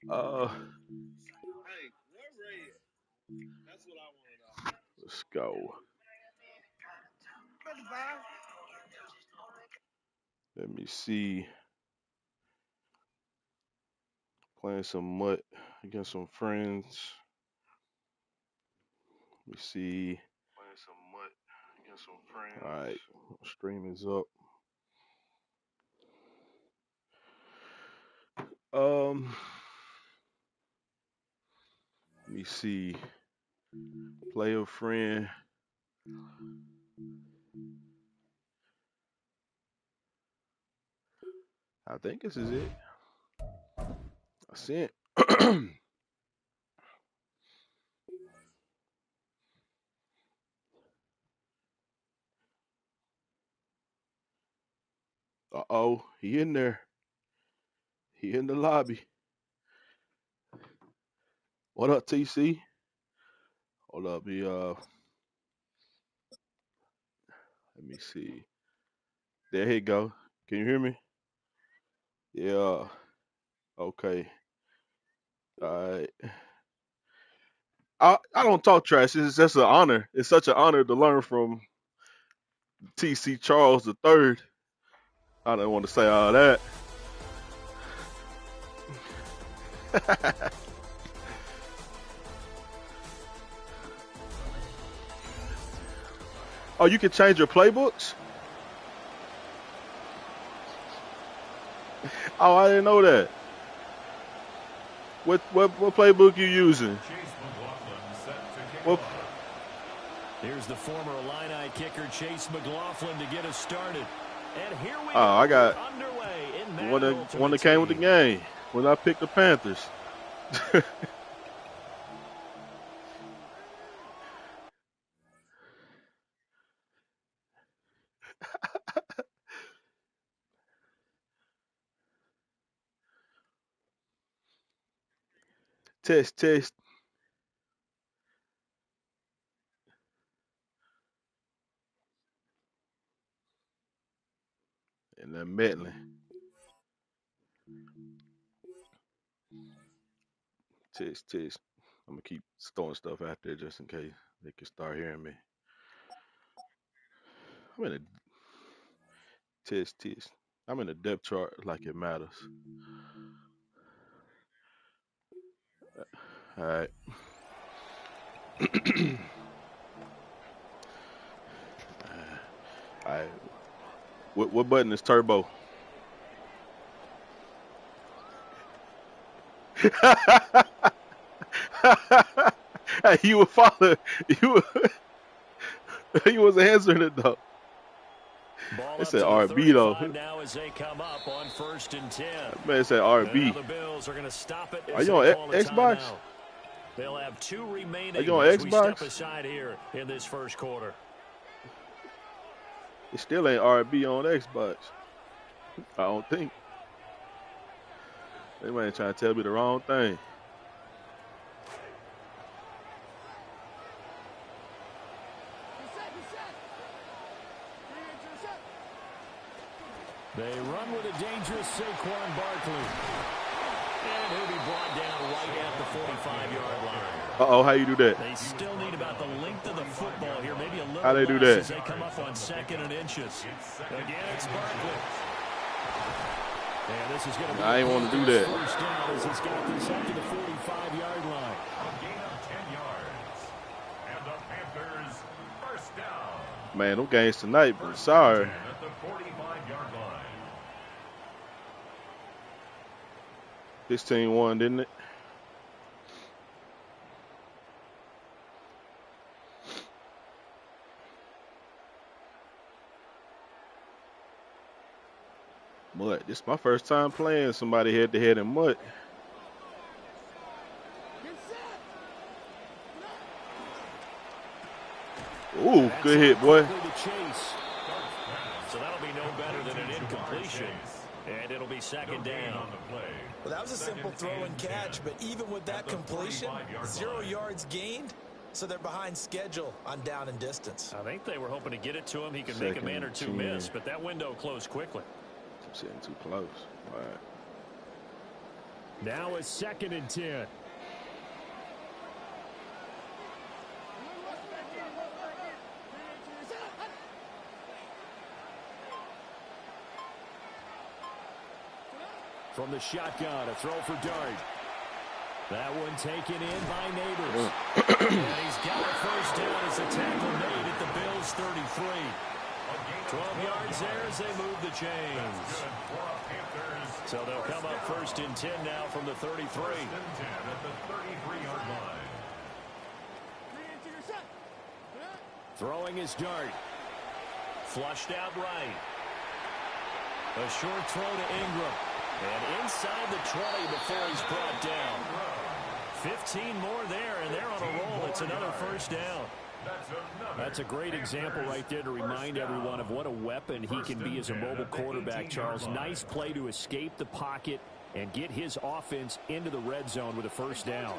Uh, let's go. Let me see. Playing some MUT against some friends. Let me see. Playing some MUT against some friends. All right, stream is up. Let me see. Play a friend. I think this is it. I sent. Uh-oh, he in there. He in the lobby. What up, TC? Hold up, let me see. There he go. Can you hear me? Yeah. Okay. All right. I don't talk trash. It's just an honor. It's such an honor to learn from TC Charles the Third. I don't want to say all that. Oh, you can change your playbooks? Oh, I didn't know that. What playbook you using? What? Here's the former Illini kicker Chase McLaughlin to get us started. And here we Oh, I got underway in one that came with the game when I picked the Panthers. Test. And then Medley. Test. I'm gonna keep throwing stuff out there just in case they can start hearing me. I'm in a test. I'm in a depth chart like it matters. All right. All right. What button is turbo? Hey, you were following. You wasn't answering it though. Ball It up said to the RB though. 35 now as they come up on 1st and 10. That man said And now RB. the Bills are going to stop it Are as you they on call a Xbox? timeout. They'll have 2 Are remaining you on as we step Xbox? aside here in this first quarter. It still ain't RB on Xbox. I don't think. They ain't trying to tell me the wrong thing. They run with a dangerous Saquon Barkley. And he'll be brought down right at the 45-yard line. Uh-oh, how you do that? They still need about the length of the football here, maybe a little How they do less that? as they come up on 2nd and inches. Again, it's Barkley. And this is going to be I ain't want to do that. first down as he's got this up to the 45-yard line. A gain of 10 yards. And the Panthers first down. Man, them games tonight, but sorry. At the 45-yard line. 16-1, didn't it? MUT. This is my first time playing somebody head-to-head in MUT. Ooh, good hit, boy. So that'll be no better than an incompletion. And it'll be 2nd down. Well, that was a simple throw and catch, but even with that completion, 0 yards gained, so they're behind schedule on down and distance. I think they were hoping to get it to him. He could make a man or two miss, but that window closed quickly. I'm sitting too close. All right. Now a 2nd and 10. From the shotgun, a throw for Dart. That one taken in by Neighbors. And he's got a first down as the tackle made at the Bills' 33. 12 yards there as they move the chains. So they'll come up 1st and 10 now from the 33. 1st and 10 at the 33-yard line. Throwing his Dart. Flushed out right. A short throw to Ingram. And inside the 20 before he's brought down. 15 more there, and they're on a roll. It's another first down. That's a great example right there to remind everyone of what a weapon he can be as a mobile quarterback, Charles. Nice play to escape the pocket and get his offense into the red zone with a first down.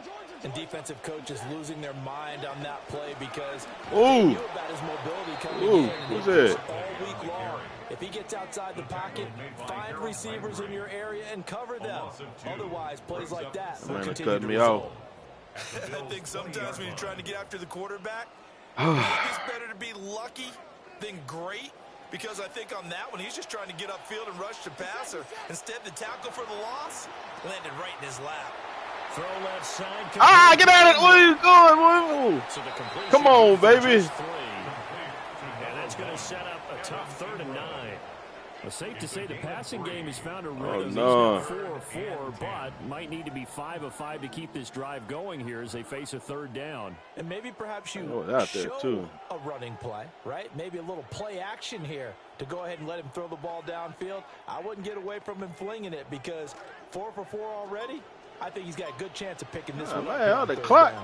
And defensive coaches losing their mind on that play because they knew about his mobility coming in. Who's that? All week long. If he gets outside the pocket, find receivers in your area and cover them. Otherwise, plays like that will continue to result. I think sometimes when you're trying to get after the quarterback, it's better to be lucky than great. Because I think on that one, he's just trying to get upfield and rush the passer. Instead, the tackle for the loss landed right in his lap. Throw left side. Get at it. Where you going? So come on, baby. And that's going to set up a tough 3rd and 9. Well, safe to say the passing game has found a rhythm. He's now 4 of 4, but might need to be 5 of 5 to keep this drive going here as they face a 3rd down. And maybe perhaps you show a running play, right? Maybe a little play action here to go ahead and let him throw the ball downfield. I wouldn't get away from him flinging it because 4 for 4 already. I think he's got a good chance of picking this one up. Man, the clock.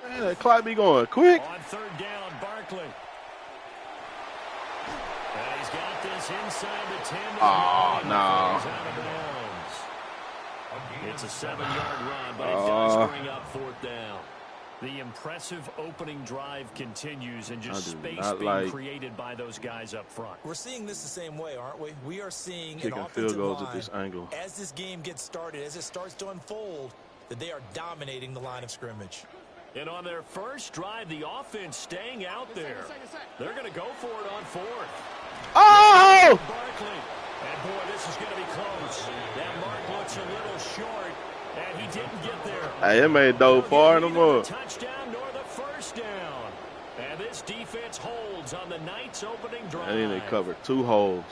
Man, the clock be going quick. On 3rd down, Barkley. And he's got this inside the 10. Oh, no. It's a 7-yard run, but it does bring up 4th down. The impressive opening drive continues and just space being created by those guys up front. We're seeing this the same way, aren't we? We are seeing kicking field goals at this angle. As this game gets started, as it starts to unfold, that they are dominating the line of scrimmage. And on their first drive, the offense staying out there. They're going to go for it on 4th. Oh! Barkley. And boy, this is going to be close. That mark looks a little short, and he didn't get there. Hey, it made though far in the mud. Touchdown nor the first down. And this defense holds on the night's opening drive. I think they covered 2 holes.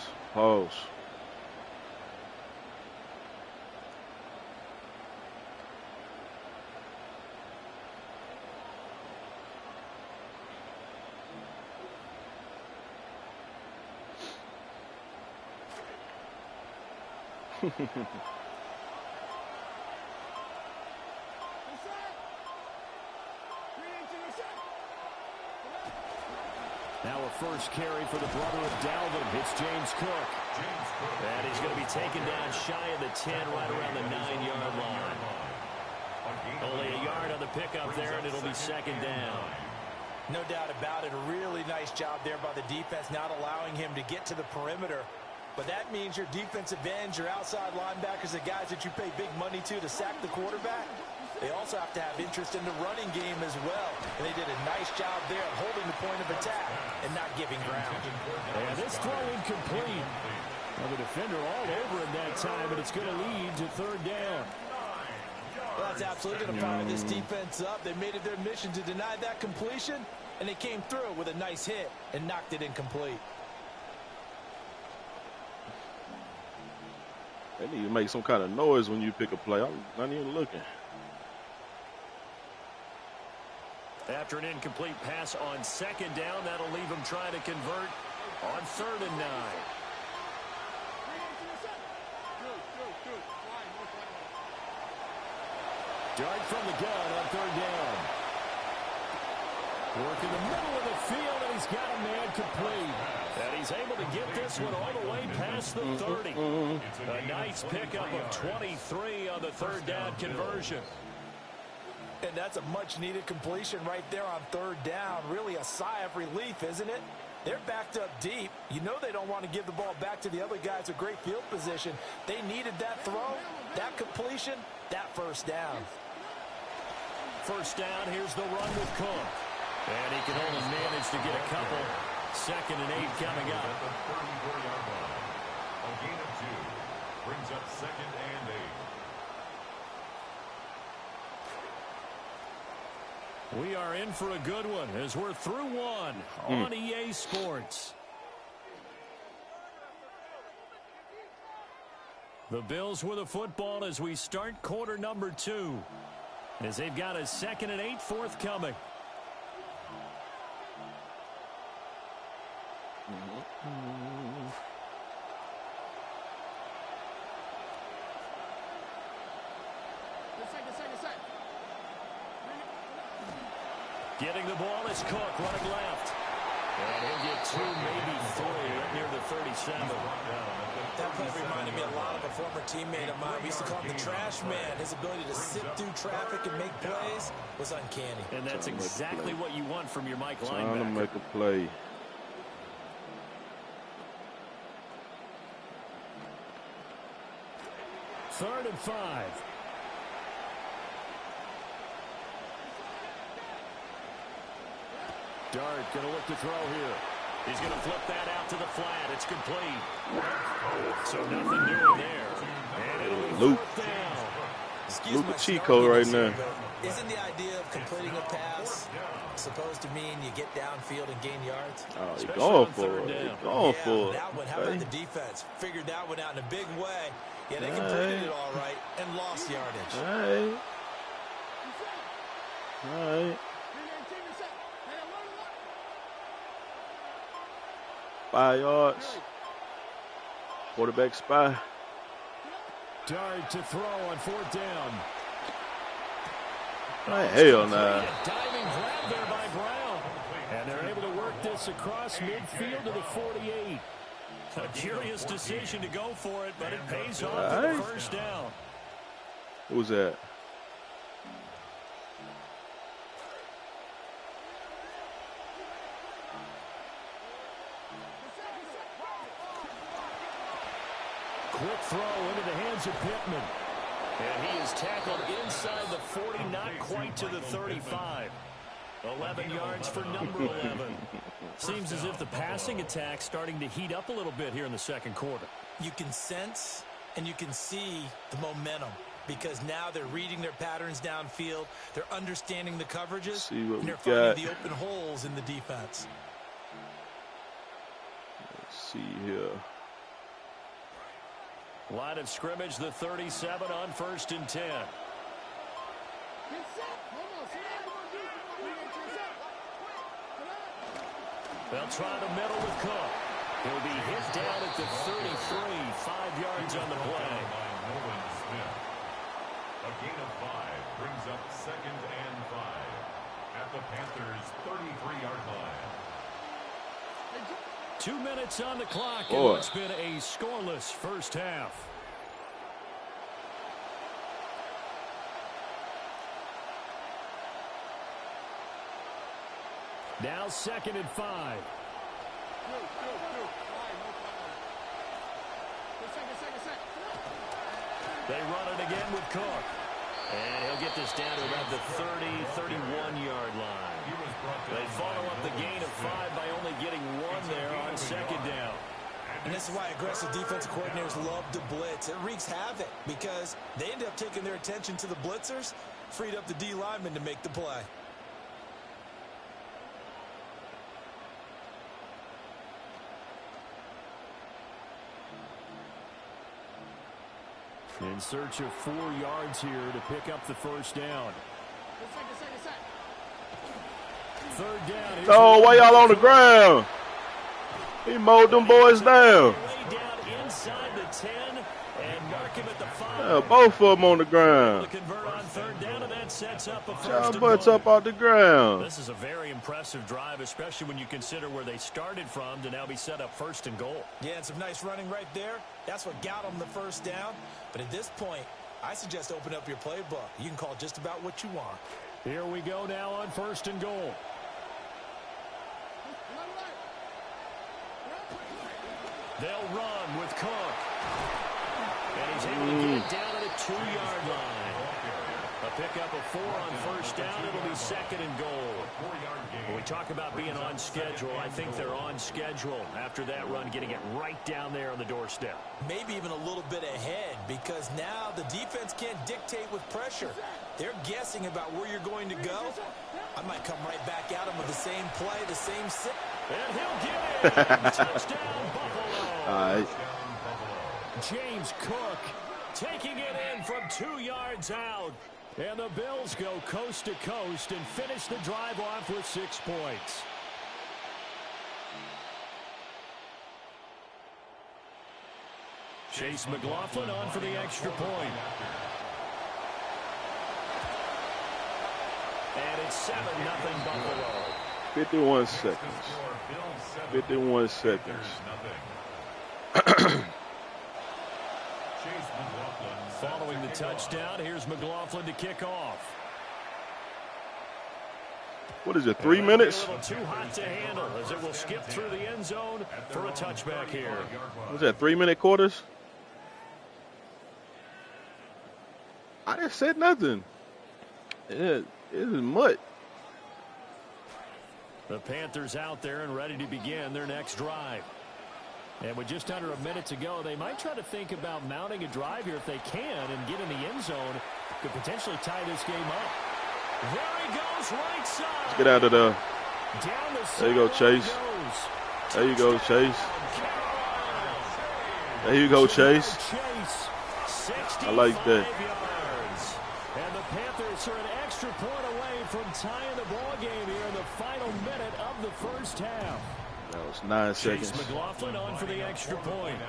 Now a first carry for the brother of Dalvin. It's James Cook. And he's going to be taken down shy of the 10, right around the 9-yard line. Only a yard on the pickup there, and it'll be 2nd down. No doubt about it. A really nice job there by the defense, not allowing him to get to the perimeter. But that means your defensive ends, your outside linebackers, the guys that you pay big money to sack the quarterback, they also have to have interest in the running game as well. And they did a nice job there of holding the point of attack and not giving ground. And this throw incomplete. Well, the defender all over him that time, and it's going to lead to 3rd down. Well, that's absolutely going to fire this defense up. They made it their mission to deny that completion, and they came through with a nice hit and knocked it incomplete. They need to make some kind of noise when you pick a play. I'm not even looking. After an incomplete pass on 2nd down, that'll leave him trying to convert on 3rd and 9. Dart from the gun on 3rd down. Work in the middle of the field, and he's got a man complete. And he's able to get this one all the way past the 30. A nice pickup of 23 on the 3rd down conversion. And that's a much-needed completion right there on 3rd down. Really a sigh of relief, isn't it? They're backed up deep. You know they don't want to give the ball back to the other guys with great field position. They needed that throw, that completion, that first down. First down, here's the run with Cook. And he can only manage to get a couple. 2nd and 8 coming up. At the 34-yard line. A gain of 2 brings up 2nd and 8. We are in for a good one as we're through one on EA Sports. The Bills with a football as we start quarter number 2. As they've got a 2nd and 8 forthcoming. Getting the ball is Cook running left. And he'll get 2, maybe 3 right near the 37. That play reminded me a lot of a former teammate of mine. We used to call him the trash man. His ability to sit through traffic and make plays was uncanny. And that's exactly what you want from your Mike linebacker. Trying to make a play. Third and 5. Dart going to look to throw here. He's going to flip that out to the flat. It's complete. So nothing doing there. And it'll be Luke. fourth down. Luke Chico right now. Isn't the idea of completing a pass supposed to mean you get downfield and gain yards? Oh, he's going for it. He's going for it. That one, how about the defense? Figured that one out in a big way. Yeah, they completed it all right and lost yardage. All right. All right. 5 yards. Quarterback spy. Dart to throw on 4th down. Hell nah. A diving grab there by Brown. And they're able to work this across midfield to the 48. A curious decision to go for it, but it pays off for the first down. Who was that? Quick throw into the hands of Pittman. And he is tackled inside the 40, not quite to the 35. 11 yards for number 11. Seems as if the passing attack's starting to heat up a little bit here in the second quarter. You can sense and you can see the momentum because now they're reading their patterns downfield. They're understanding the coverages. And they're finding the open holes in the defense. Let's see here. Line of scrimmage, the 37 on 1st and 10. They'll try the middle with Cook. He'll be hit down at the 33, 5 yards on the play. A gain of 5 brings up 2nd and 5 at the Panthers' 33-yard line. 2 minutes on the clock in what's been a scoreless first half. Now 2nd and 5. They run it again with Cook. And he'll get this down to about the 30, 31-yard line. They follow up the gain of 5 by only getting 1 there on 2nd down. And this is why aggressive defensive coordinators love to blitz. It wreaks havoc because they end up taking their attention to the blitzers, freed up the D lineman to make the play. In search of 4 yards here to pick up the first down. 3rd down. Oh, why y'all on the ground? He mowed them boys down. Way down inside the 10 and mark him at the 5. Yeah, both of them on the ground. To convert on 3rd down, and that sets up a first Y'all and butts goal. up off the ground. This is a very impressive drive, especially when you consider where they started from to now be set up 1st and goal. Yeah, and some nice running right there. That's what got them the first down. But at this point, I suggest open up your playbook. You can call just about what you want. Here we go now on 1st and goal. They'll run with Cook. And he's able to get it down at the 2-yard line. A pickup of 4 on first down. It'll be 2nd and goal. When we talk about being on schedule, I think they're on schedule after that run, getting it right down there on the doorstep. Maybe even a little bit ahead, because now the defense can't dictate with pressure. They're guessing about where you're going to go. I might come right back at them with the same play, the same set. And he'll get it. Touchdown, Buffalo. All right. James Cook taking it in from 2 yards out. And the Bills go coast to coast and finish the drive off with 6 points. Chase McLaughlin on for the extra point. And it's 7-0 Buffalo. 51 seconds. 51 seconds. Following the touchdown, here's McLaughlin to kick off. What is it, 3 minutes? A little too hot to handle as it will skip through the end zone for a touchback here. What's that, 3-minute quarters? I didn't say nothing. It is MUT. The Panthers out there and ready to begin their next drive. And with just under a minute to go, they might try to think about mounting a drive here if they can and get in the end zone. Could potentially tie this game up. There he goes, right side. Let's get out of there. There you go, Chase. There you go, Chase. There you go, Chase. I like that. And the Panthers are an extra point away from tying the ball game here in the final minute of the first half. That was 9 seconds. Chase McLaughlin on for the extra point.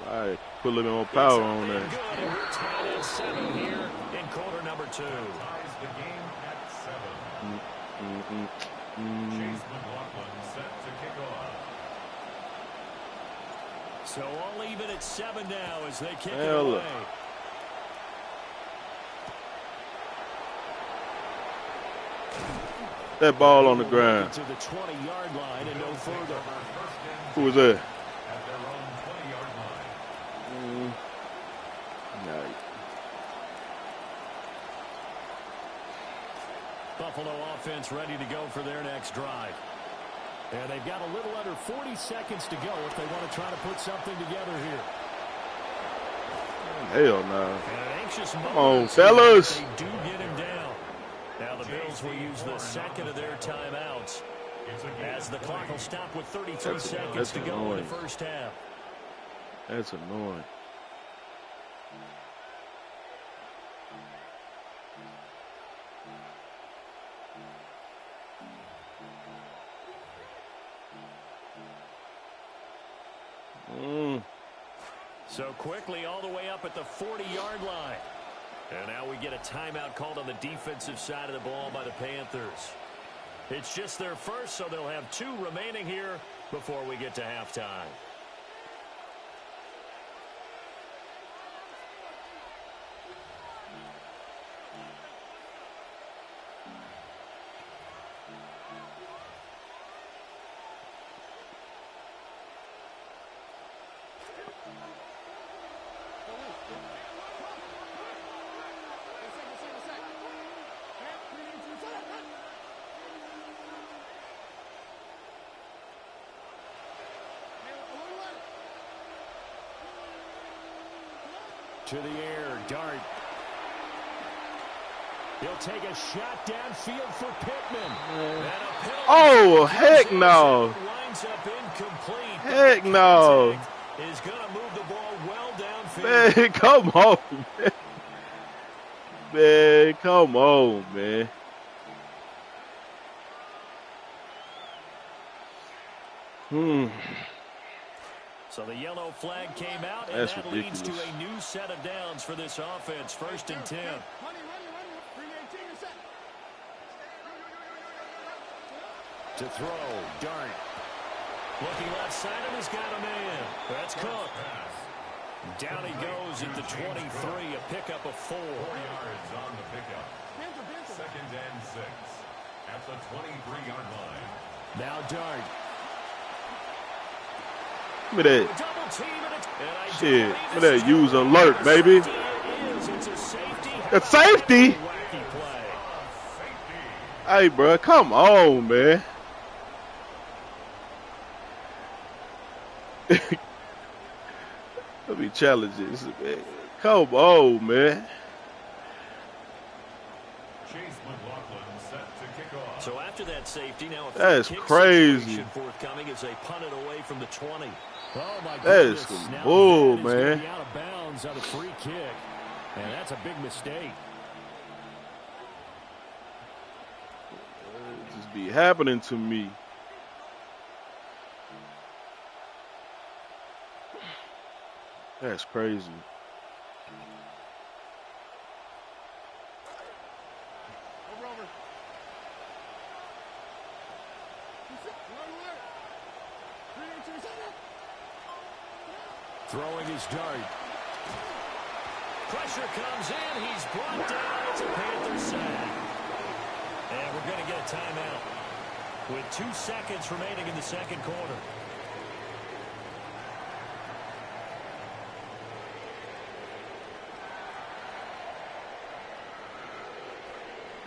All right, put a little bit more power on that. Good. We're tied at 7 here in quarter number 2. Ties the game at 7. Chase McLaughlin set to kick off. So all even at 7 now as they kick it Hell away. That ball on the ground. To the 20-yard line and no further. Who was that? At their own 20-yard line. Nice. Buffalo offense ready to go for their next drive. And they've got a little under 40 seconds to go if they want to try to put something together here. Hell no. And an anxious Come on, moment fellas. they do get him down. Now the Bills will use the second of their timeouts as the clock will stop with 33 seconds to go in the first half. That's annoying. So quickly all the way up at the 40-yard line. And now we get a timeout called on the defensive side of the ball by the Panthers. It's just their first, so they'll have 2 remaining here before we get to halftime. To the air, Dart. He'll take a shot downfield for Pittman. Oh, heck no. Winds up incomplete. Heck no. Is going to move the ball well downfield. Man, come on, man. Man, come on, man. So the yellow flag came out, and That's that ridiculous. leads to a new set of downs for this offense. 1st and 10. To throw, Dart. Looking left side, and he's got a man. That's Cook. Down he goes at the 23, a pickup of 4. 4 yards on the pickup. 2nd and 6 at the 23-yard line. Now Dart. Give me that. Shit. Give me that user alert, baby. It's safety. Hey, bro, come on, man. Let me challenge this, man. Come on, man. So after that safety, now that's crazy. Forthcoming as they punt it away from the 20. Oh my that is some bull, man. Out of bounds on a free kick, and that's a big mistake. It just be happening to me. That's crazy. Throwing his dart. Pressure comes in. He's brought down. It's a Panthers sack. And we're going to get a timeout with 2 seconds remaining in the second quarter.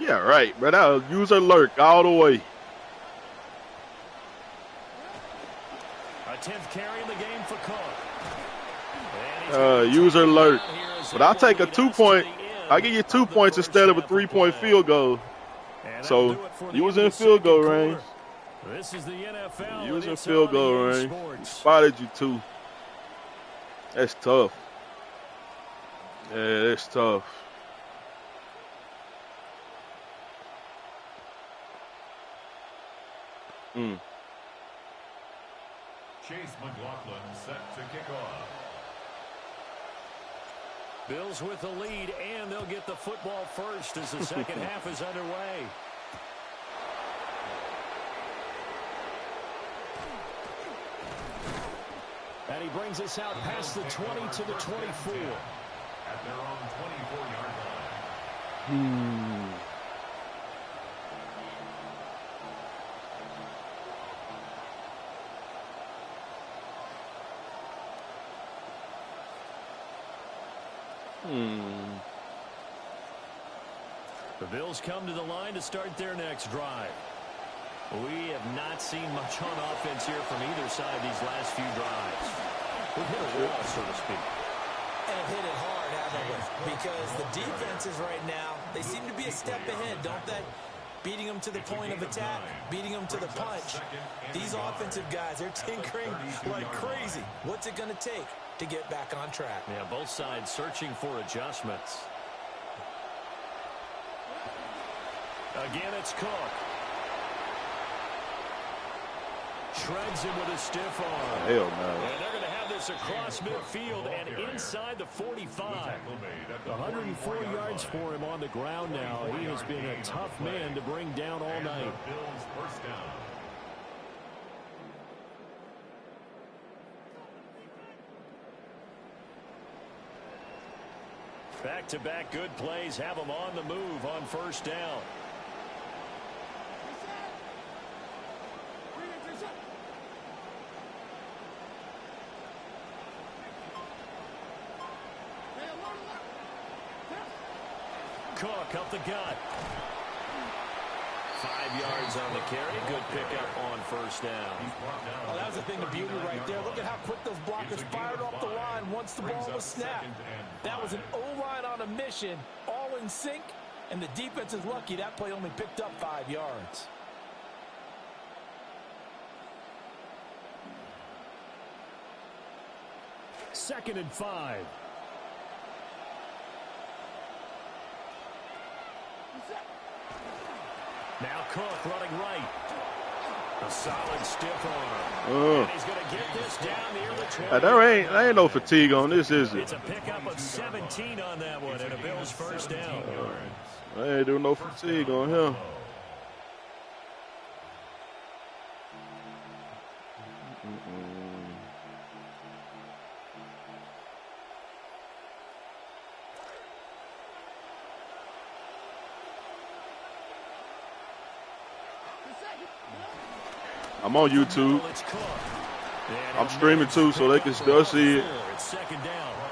Yeah, right, but I'll use alert all the way. A 10th carry in the game for Cook. Use alert. But I'll take a 2-point. I'll give you 2 points instead of a 3-point field goal. So, you was in field goal range. This is the NFL. You was in field goal range. He spotted you too. That's tough. Yeah, that's tough. Chase McLaughlin set to kick off. Bills with the lead, and they'll get the football first as the second half is underway. And he brings us out past the 20 to the 24. At their own 24-yard line. The Bills come to the line to start their next drive. We have not seen much on offense here from either side these last few drives. We've hit a wall, so to speak. And hit it hard, haven't we? Because the defenses right now, they seem to be a step ahead, don't they? Beating them to the point of attack, beating them to the punch. These offensive guys, they're tinkering like crazy. What's it going to take to get back on track? Yeah, both sides searching for adjustments. Again, it's Cook. Shreds him with a stiff arm. Hell no. And they're going to have this across midfield and inside the 45. 104 yards for him on the ground now. He has been a tough man to bring down all night. Bills first down. Back-to-back good plays have them on the move on first down. Cook up the gut. 5 yards on the carry. Good pickup on first down. Oh, that was the thing of beauty right there. Look at how quick those blockers fired off the line once the ball was snapped. That was an O-line on a mission, all in sync, and the defense is lucky that play only picked up 5 yards. Second and 5. Now Cook running right. A solid stiff arm. And he's going to get this down near the 20. There ain't no fatigue on this, is it? It's a pickup of 17 on that one, and a Bills first down. I ain't doing no fatigue on him. I'm on YouTube. It's Cook. I'm streaming too, so they can still see it.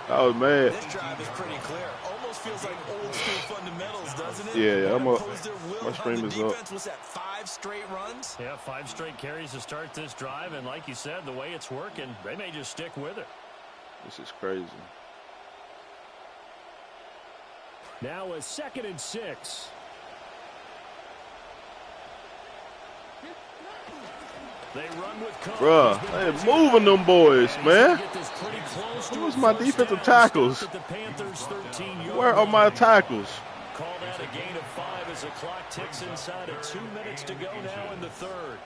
I was mad. This drive is pretty clear. Almost feels like old school fundamentals, doesn't it? Yeah, my stream is up. Defense was at 5 straight runs. Yeah, 5 straight carries to start this drive, and like you said, the way it's working, they may just stick with it. This is crazy. Now a 2nd and 6. They run with bruh, they moving them boys, man. Where's my defensive tackles? Where are my tackles? Called out a gain of 5 as the clock ticks inside of 2 minutes to go now in the 3rd.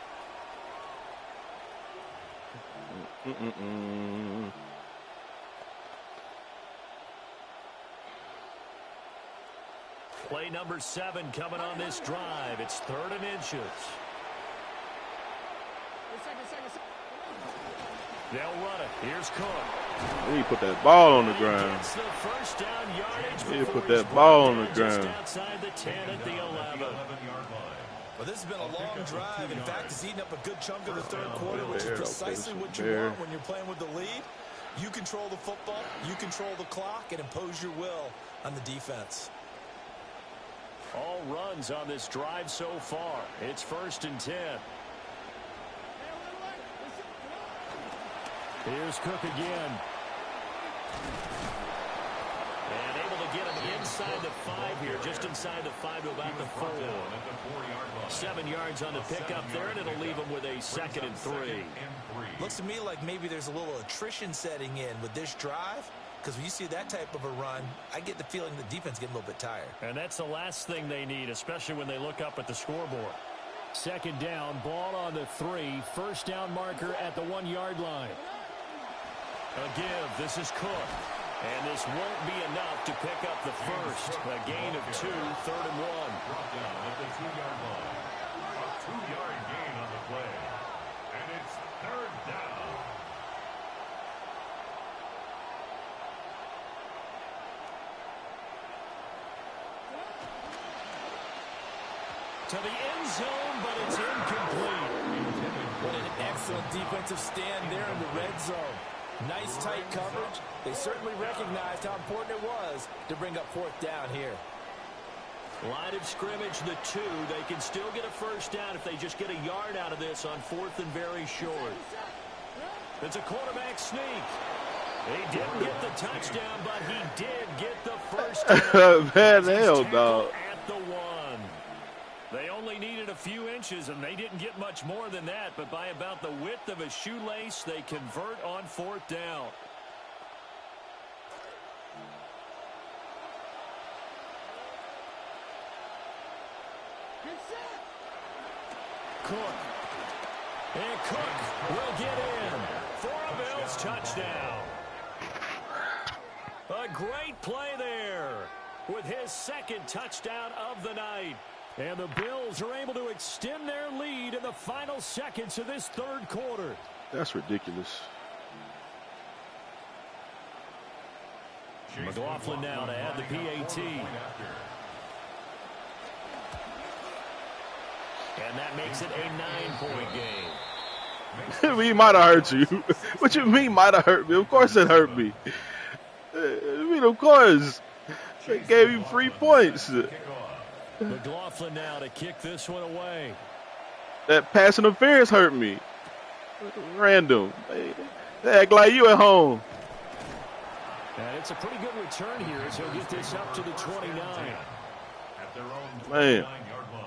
Play number 7 coming on this drive. It's 3rd and inches. They'll run it. Here's Cook. We need to put that ball on the ground. We need to put that ball on the ground. Outside the 10 at the 11. Well, this has been a long drive. In fact, it's eaten up a good chunk of the 3rd quarter, which is precisely what you want when you're playing with the lead. You control the football, you control the clock, and impose your will on the defense. All runs on this drive so far. It's 1st and 10. Here's Cook again. And able to get him inside the 5 here, just inside the 5 to about the 4. 7 yards on the pickup there, and it'll leave him with a 2nd and 3. Looks to me like maybe there's a little attrition setting in with this drive, because when you see that type of a run, I get the feeling the defense getting a little bit tired. And that's the last thing they need, especially when they look up at the scoreboard. 2nd down, ball on the 3. 1st down marker at the 1-yard line. A give. This is Cook. And this won't be enough to pick up the 1st. A gain of 2, 3rd and 1. Brought down at the 2-yard line. A 2-yard gain on the play. And it's 3rd down. To the end zone, but it's incomplete. What an excellent defensive stand there in the red zone. Nice tight coverage. They certainly recognized how important it was to bring up 4th down here. Line of scrimmage, the 2. They can still get a 1st down if they just get a yard out of this on 4th and very short. It's a quarterback sneak. He didn't get the touchdown, but he did get the 1st down. Man, hell, dog. At the 1. They only needed a few inches, and they didn't get much more than that, but by about the width of a shoelace, they convert on 4th down. Cook. And Cook will get in for a Bills touchdown. A great play there with his 2nd touchdown of the night. And the Bills are able to extend their lead in the final seconds of this 3rd quarter. That's ridiculous. McLaughlin now to add the PAT. And that makes it a 9-point game. He might have hurt you. What you mean might have hurt me? Of course it hurt me. I mean, of course. They gave you 3 points. McLaughlin now to kick this one away. That pass interference hurt me. Random. They act like you at home. And it's a pretty good return here as he'll get this up to the 29. At their own Man. 29-yard line.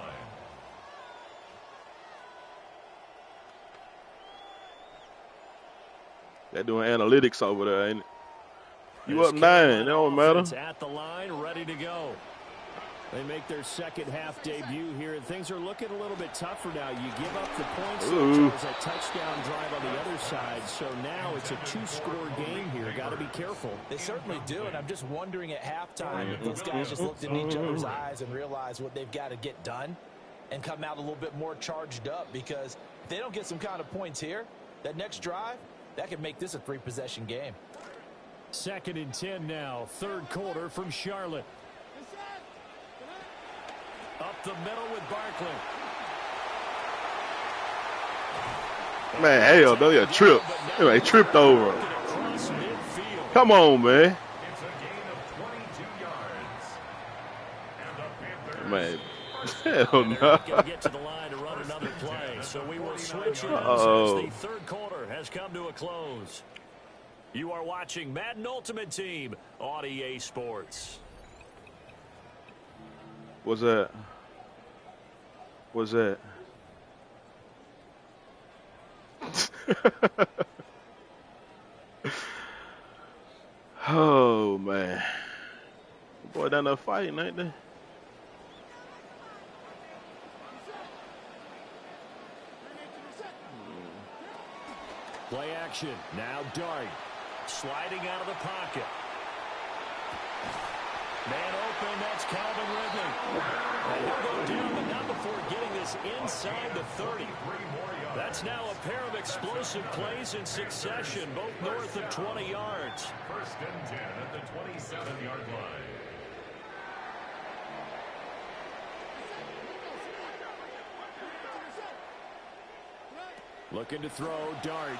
They're doing analytics over there, ain't it? You up 9, it don't matter. At the line, ready to go. They make their 2nd half debut here, and things are looking a little bit tougher now. You give up the points, there's a touchdown drive on the other side, so now it's a 2-score game here. Got to be careful. They certainly do, and I'm just wondering at halftime if those guys just looked in each other's eyes and realized what they've got to get done and come out a little bit more charged up, because if they don't get some kind of points here, that next drive, that could make this a 3-possession game. 2nd and 10 now, 3rd quarter from Charlotte. Up the middle with Barkley. Man, hell no, you tripped. Anyway, tripped over. Come on, man. It's a gain of 22 yards. And the Panthers. Man, hell They're no. not going to get to the line to run another play, so we will switch it as the third quarter has come to a close. You are watching Madden Ultimate Team on EA Sports. What's that? What's that? Oh, man. Boy, down there fighting, ain't they? Play action. Now Dart. Sliding out of the pocket. Man open, that's Calvin Ridley. And he'll go down, but not before getting this inside the 30. That's now a pair of explosive plays in succession, both north of 20 yards. First and 10 at the 27-yard line. Looking to throw, Dart.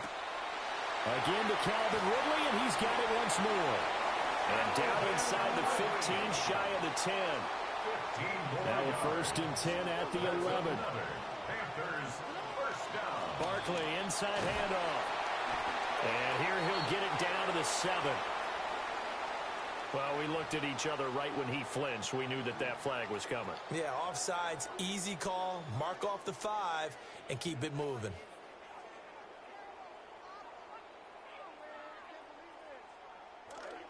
Again to Calvin Ridley, and he's got it once more. And down inside the 15, shy of the 10. Now a first and 10 at the 11. Panthers first down. Barkley inside handoff. And here he'll get it down to the 7. Well, we looked at each other right when he flinched. We knew that that flag was coming. Yeah, offsides, easy call. Mark off the 5 and keep it moving.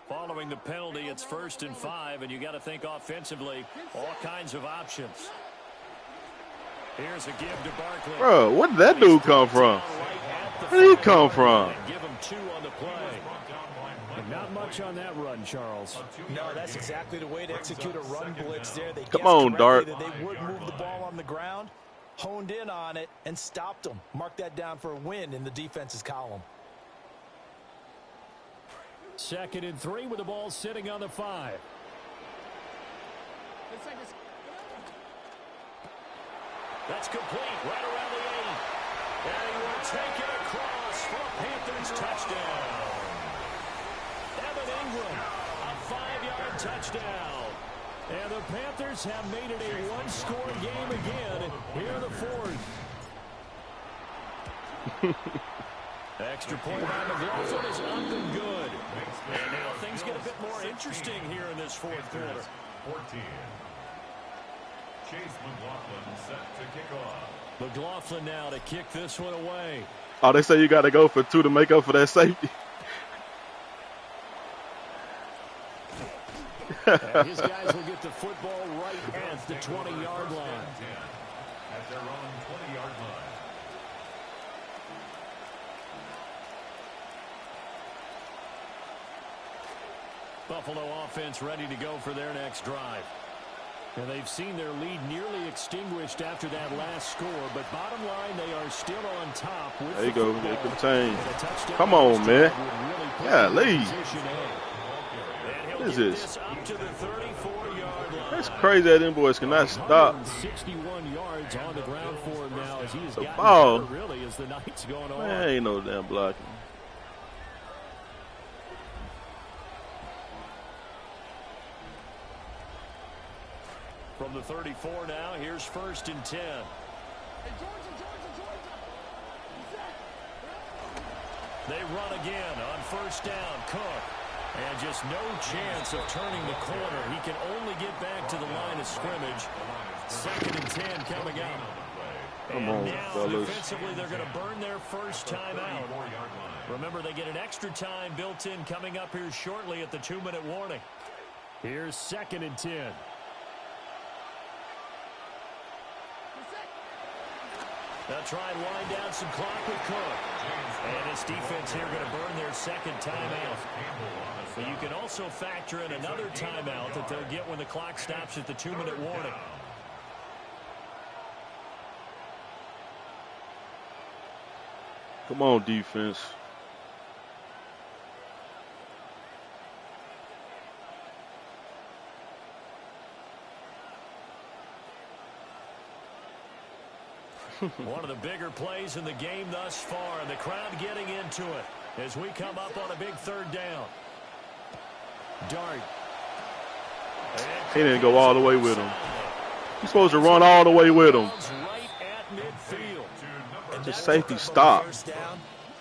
Following the penalty, it's first and 5, and you got to think offensively, all kinds of options. Here's a give to Barkley. Bro, where did that dude come from? Where did he come from? Give him 2 on the play. Not much on that run, Charles. No, that's exactly the way to execute a run blitz there. They Come on, Dart. that they would move the ball on the ground, honed in on it, and stopped them. Mark that down for a win in the defense's column. Second and 3 with the ball sitting on the 5. That's complete right around the 8. And he will take it across for a Panthers touchdown. Evan Ingram, a 5-yard touchdown. And the Panthers have made it a one-score game again here in the 4th. Extra point by McLaughlin is up and good. And now things get a bit more interesting here in this 4th quarter. 14. Chase McLaughlin set to kick off. McLaughlin now to kick this one away. Oh, they say you got to go for 2 to make up for that safety. And his guys will get the football right at the 20-yard line. At their own 20-yard line. Buffalo offense ready to go for their next drive. And they've seen their lead nearly extinguished after that last score, but bottom line, they are still on top. With There you go. They contain. Come on, man. Really Yeah, lead. What is this? Up to the 34-yard line. That's crazy that them boys cannot stop. 61 yards on the ground for him now as he has gotten ball. better, really, as the night's going on. Man, ain't no damn blocking. From the 34 now, here's first and 10. They run again on first down. Cook. And just no chance of turning the corner. He can only get back to the line of scrimmage. Second and 10 coming up. Come on, now, fellas. defensively, they're going to burn their first time out. Remember, they get an extra time built in coming up here shortly at the 2-minute warning. Here's second and 10. They'll try and wind down some clock with Cook. And his defense here going to burn their second timeout. But you can also factor in another timeout that they'll get when the clock stops at the 2-minute warning. Come on, defense. One of the bigger plays in the game thus far, and the crowd getting into it as we come up on a big third down. Dart. He didn't go all the way with him. He's supposed to run all the way with him. Right at midfield. Just safety stop.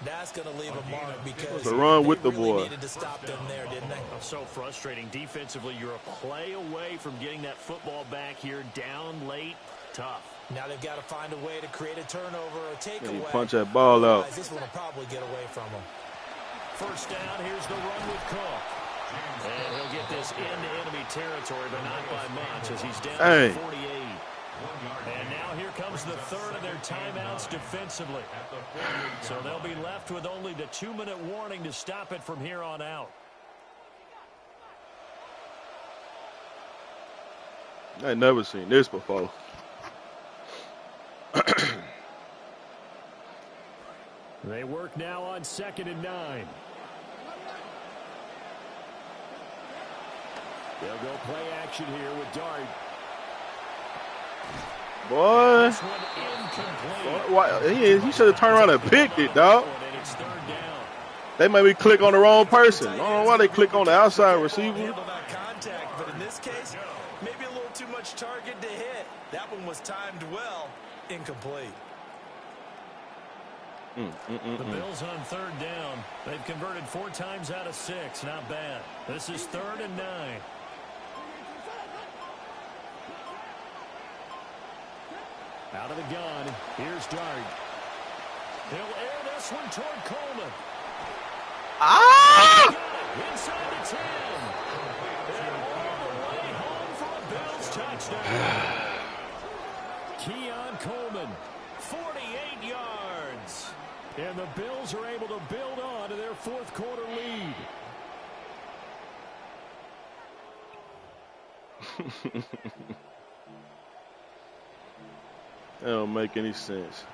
That's going to leave a mark because the run with the they really boy. needed to stop them there, didn't they? So frustrating. Defensively, you're a play away from getting that football back here. Down late, tough. Now they've got to find a way to create a turnover or a takeaway. You punch that ball out. This one will probably get away from them. First down, here's the run with Cook. And he'll get this into enemy territory, but not by much as he's down to 48. And now here comes the third of their timeouts defensively. So they'll be left with only the 2-minute warning to stop it from here on out. I ain't never seen this before. They work now on 2nd and 9. They'll go play action here with Dart. Boy, he should have turned around and picked it, dog. They made me click on the wrong person. I don't know why they click on the outside receiver. That contact, but in this case, maybe a little too much target to hit. That one was timed well. Incomplete. The Bills on 3rd down. They've converted 4 times out of 6. Not bad. This is 3rd and 9. Out of the gun. Here's Dart. He'll air this one toward Coleman. Inside the 10. And all the way home for a Bills touchdown. Keon Coleman, 48 yards. And the Bills are able to build on to their 4th quarter lead. That don't make any sense.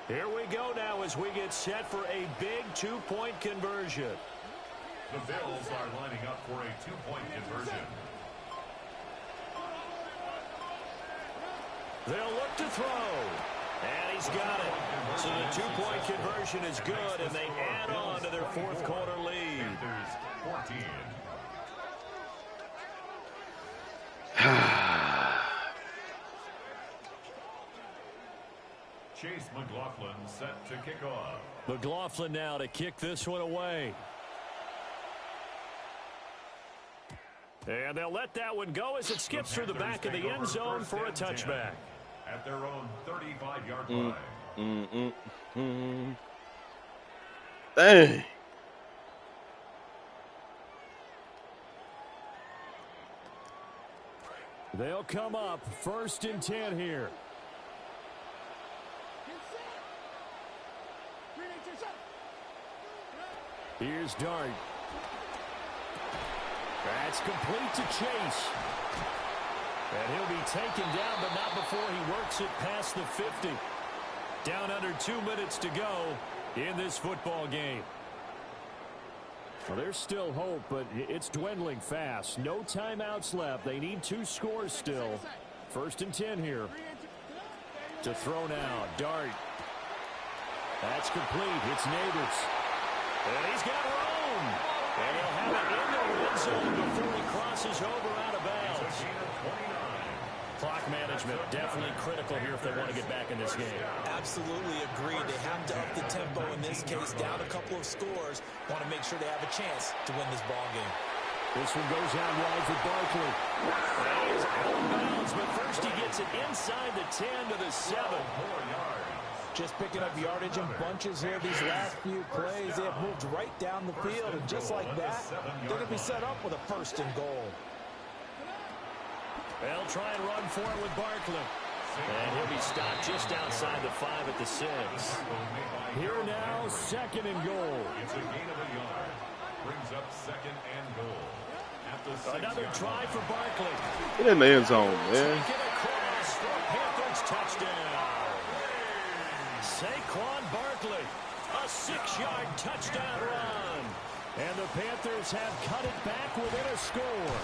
Here we go now as we get set for a big 2-point conversion. The Bills are lining up for a 2-point conversion. They'll look to throw. And he's got it. So the 2-point conversion is good, and they add on to their 4th quarter lead. Panthers 14. Chase McLaughlin set to kick off. McLaughlin now to kick this one away. And they'll let that one go as it skips through the back of the end zone for a touchback. At their own 35-yard line. Dang. They'll come up 1st and 10 here. Here's Dart. That's complete to Chase. And he'll be taken down, but not before he works it past the 50. Down under 2 minutes to go in this football game. Well, there's still hope, but it's dwindling fast. No timeouts left. They need 2 scores still. 1st and 10 here. To throw now, Dart. That's complete. It's Neighbors. And he's got room. And he'll have it in the red zone before he crosses over out of bounds. Clock management definitely critical here if they want to get back in this game. Absolutely agreed. They have to up the tempo in this case. Down a couple of scores. Want to make sure they have a chance to win this ball game. This one goes out wide for Barkley. He's out of bounds, but first he gets it inside the 10 to the 7. Just picking up yardage in bunches here these last few plays. They have moved right down the field, and just like that, they're going to be set up with a 1st and goal. They'll try and run for it with Barkley. And he'll be stopped just outside the 5 at the 6. Here now, 2nd and goal. It's a gain of a yard. Brings up 2nd and goal. At the 6 Another try for Barkley. Get in the end zone, man. Taken across for a Panthers touchdown. Saquon Barkley, a 6-yard touchdown run. And the Panthers have cut it back within a score.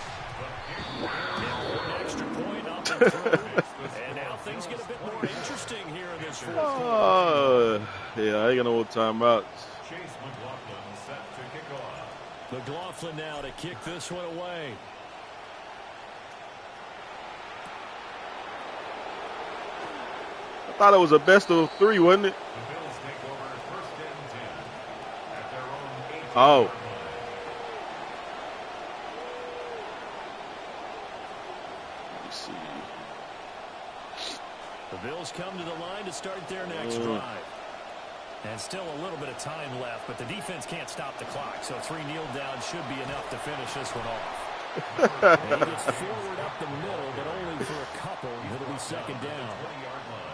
An extra point up And now things get a bit more interesting here in this fourth quarter. Yeah, I ain't got no timeouts. Chase McLaughlin set to kick off. McLaughlin now to kick this one away. I thought it was a best of 3, wasn't it? The Bills take over first and 10 at their own 18-yard Oh. line. Let me see. The Bills come to the line to start their next drive. And still a little bit of time left, but the defense can't stop the clock, so 3 kneel downs should be enough to finish this one off. And he gets forward up the middle, but only for a couple. It'll be second down.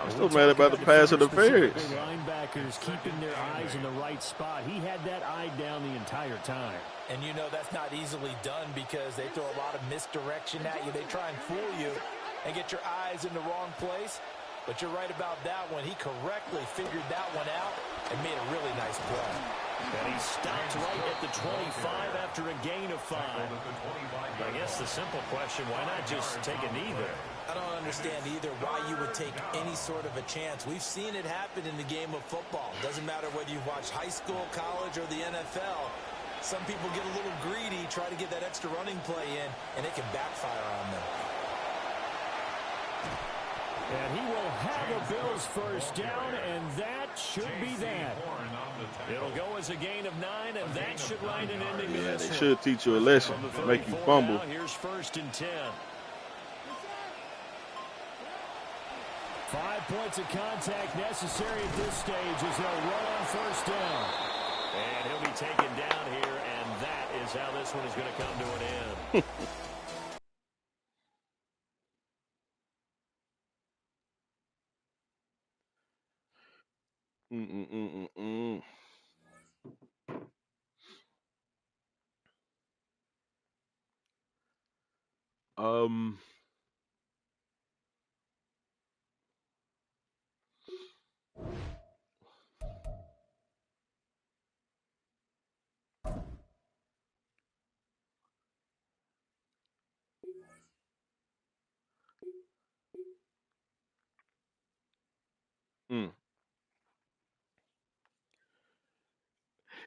I'm still mad about the pass interference. Linebackers keeping their eyes in the right spot. He had that eye down the entire time. And you know that's not easily done because they throw a lot of misdirection at you. They try and fool you and get your eyes in the wrong place. But you're right about that one. He correctly figured that one out and made a really nice play. And he stopped right at the 25 after a gain of 5. I guess the simple question, why not just take a knee there? I don't understand either why you would take any sort of a chance. We've seen it happen in the game of football. Doesn't matter whether you've watched high school, college, or the NFL. Some people get a little greedy, try to get that extra running play in, and it can backfire on them. And he will have a Bills first down, and that should be that. It'll go as a gain of 9, and that should write an ending to this They one. should teach you a lesson, make you fumble. Now, here's first and 10. 5 points of contact necessary at this stage as they'll run on first down. And he'll be taken down here, and that is how this one is going to come to an end.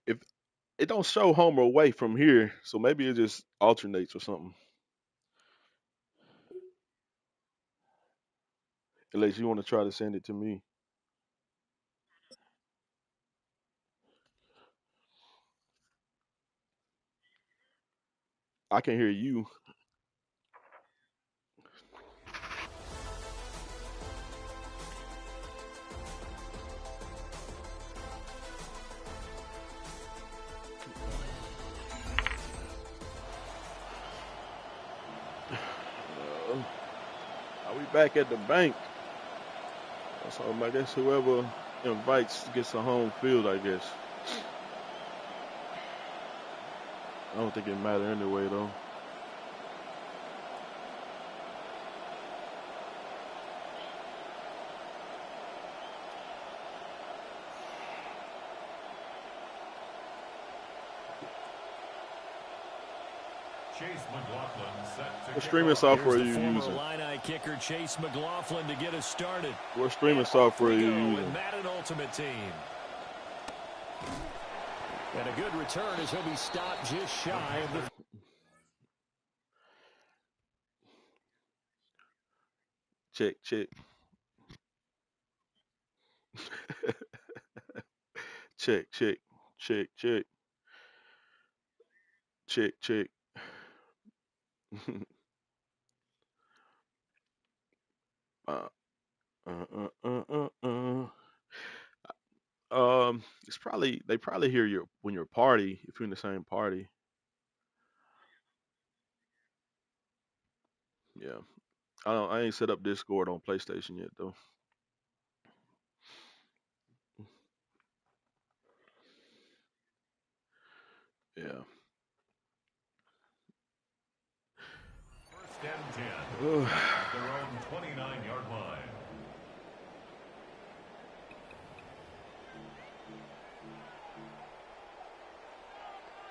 If it don't show home or away from here, so maybe it just alternates or something. Unless you want to try to send it to me. I can hear you. Are we back at the bank? So I guess whoever invites gets a home field, I guess. I don't think it matter anyway, though. Chase McLaughlin set to What streaming software are you using? Illini kicker Chase McLaughlin to get us started. What streaming software are you using? With Madden Ultimate Team. And a good return as he'll be stopped just shy of the... Check, check. Check, check, check, check. Check, check. It's probably they probably hear you when you're party if you're in the same party. Yeah, I ain't set up Discord on PlayStation yet though. Yeah. First and 10 at their own 29-yard line.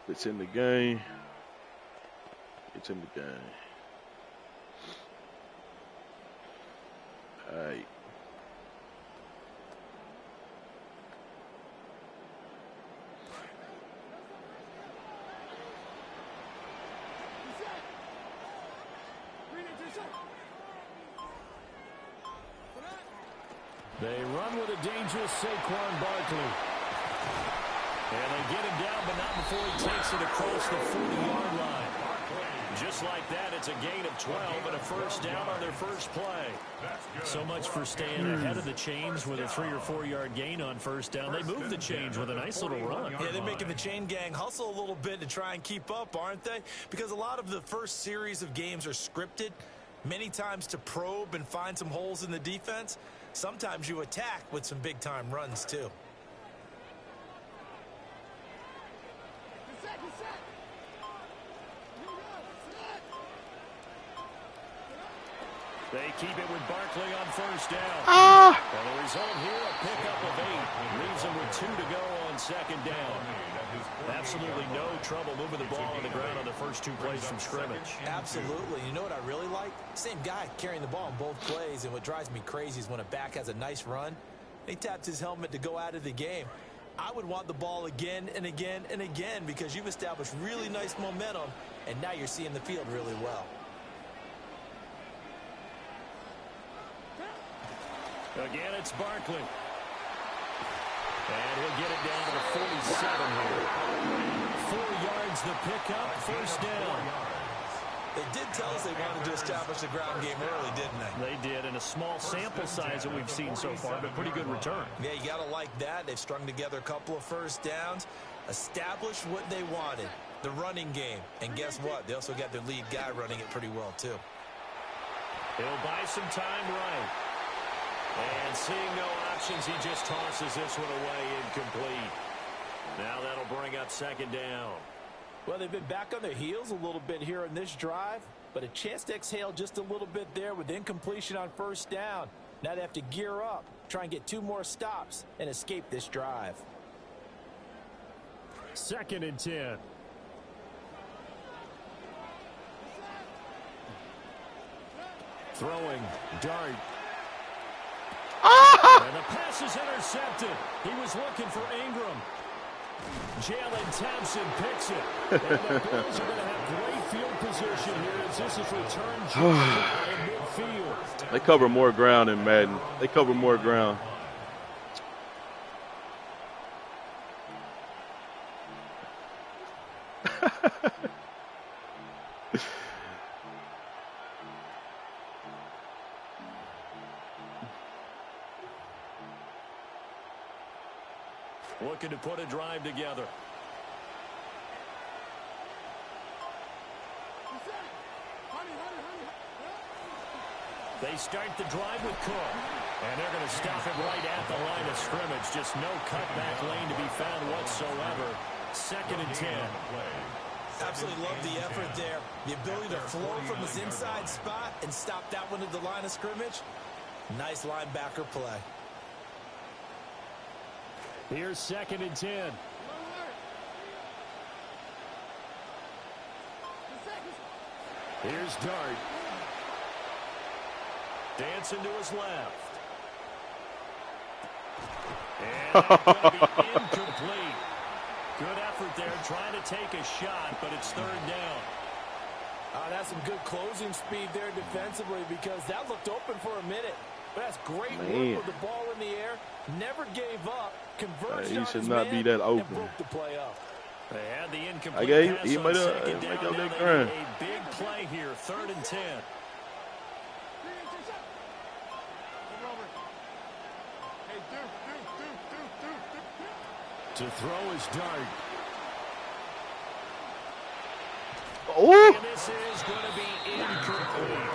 It's in the game. It's in the game. Hey. They run with a dangerous Saquon Barkley. And they get him down, but not before he takes it across the 40-yard line. Just like that, it's a gain of 12 and a first down on their first play. So much for staying ahead of the chains with a 3 or 4 yard gain on first down. They move the chains with a nice little run. Yeah, they're making the chain gang hustle a little bit to try and keep up, aren't they? Because a lot of the first series of games are scripted, many times to probe and find some holes in the defense. Sometimes you attack with some big-time runs, too. They keep it with Barkley on first down. And the result here, a pickup of 8. Leaves them with 2 to go on second down. Absolutely no trouble moving the ball on the ground on the first 2 plays from scrimmage. Absolutely. You know what I really like? Same guy carrying the ball in both plays, and what drives me crazy is when a back has a nice run, he taps his helmet to go out of the game. I would want the ball again and again and again because you've established really nice momentum, and now you're seeing the field really well. Again, it's Barkley. And he'll get it down to the 47 here. 4 yards the pickup, first down. They did tell us they wanted to establish the ground game early, didn't they? They did, in a small sample size that we've seen so far, but pretty good return. Yeah, you got to like that. They've strung together a couple of first downs, established what they wanted, the running game. And guess what? They also got their lead guy running it pretty well, too. He'll buy some time right. And seeing no options, he just tosses this one away incomplete. Now that'll bring up second down. Well, they've been back on their heels a little bit here in this drive, but a chance to exhale just a little bit there with incompletion on first down. Now they have to gear up, try and get 2 more stops, and escape this drive. 2nd and 10. Throwing, dart. And the pass is intercepted. He was looking for Ingram. Jalen Thompson picks it. And the Bills are going to have great field position here as this is returned in midfield. They cover more ground in Madden. They cover more ground. Looking to put a drive together. They start the drive with Cook. And they're going to stop it right at the line of scrimmage. Just no cutback lane to be found whatsoever. 2nd and 10. Absolutely love the effort there. The ability to flow from his inside spot and stop that one at the line of scrimmage. Nice linebacker play. Here's 2nd and 10. Here's Dart. Dancing to his left. And that's going to be incomplete. Good effort there, trying to take a shot, but it's 3rd down. That's some good closing speed there defensively because that looked open for a minute. But that's great work with the ball in the air. Never gave up. Converged he should not be that open. And broke the play up. They had the incomplete pass he on made second make down. a Now big they run. need a big play here, 3rd and 10. To throw is Dart. Oh! And this is going to be incomplete.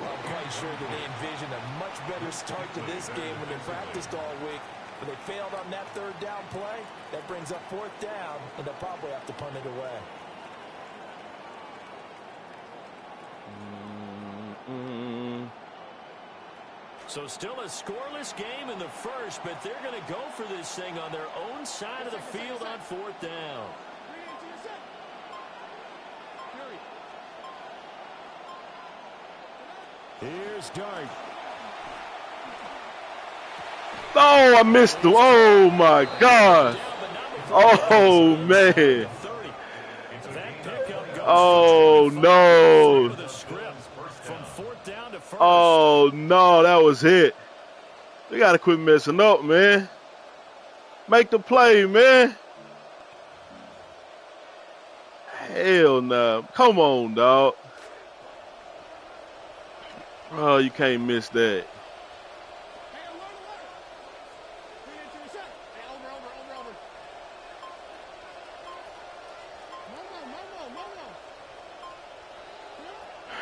I'm quite sure that they envisioned a much better start to this game when they practiced all week. But they failed on that 3rd down play. That brings up 4th down, and they'll probably have to punt it away. So still a scoreless game in the first, but they're going to go for this thing on their own side of the field on 4th down. Here's Dart. Oh, I missed him. Oh, my God. Oh, man. Oh, no. Oh, no, that was it. We got to quit messing up, man. Make the play, man. Hell no. Come on, dog. Oh, you can't miss that.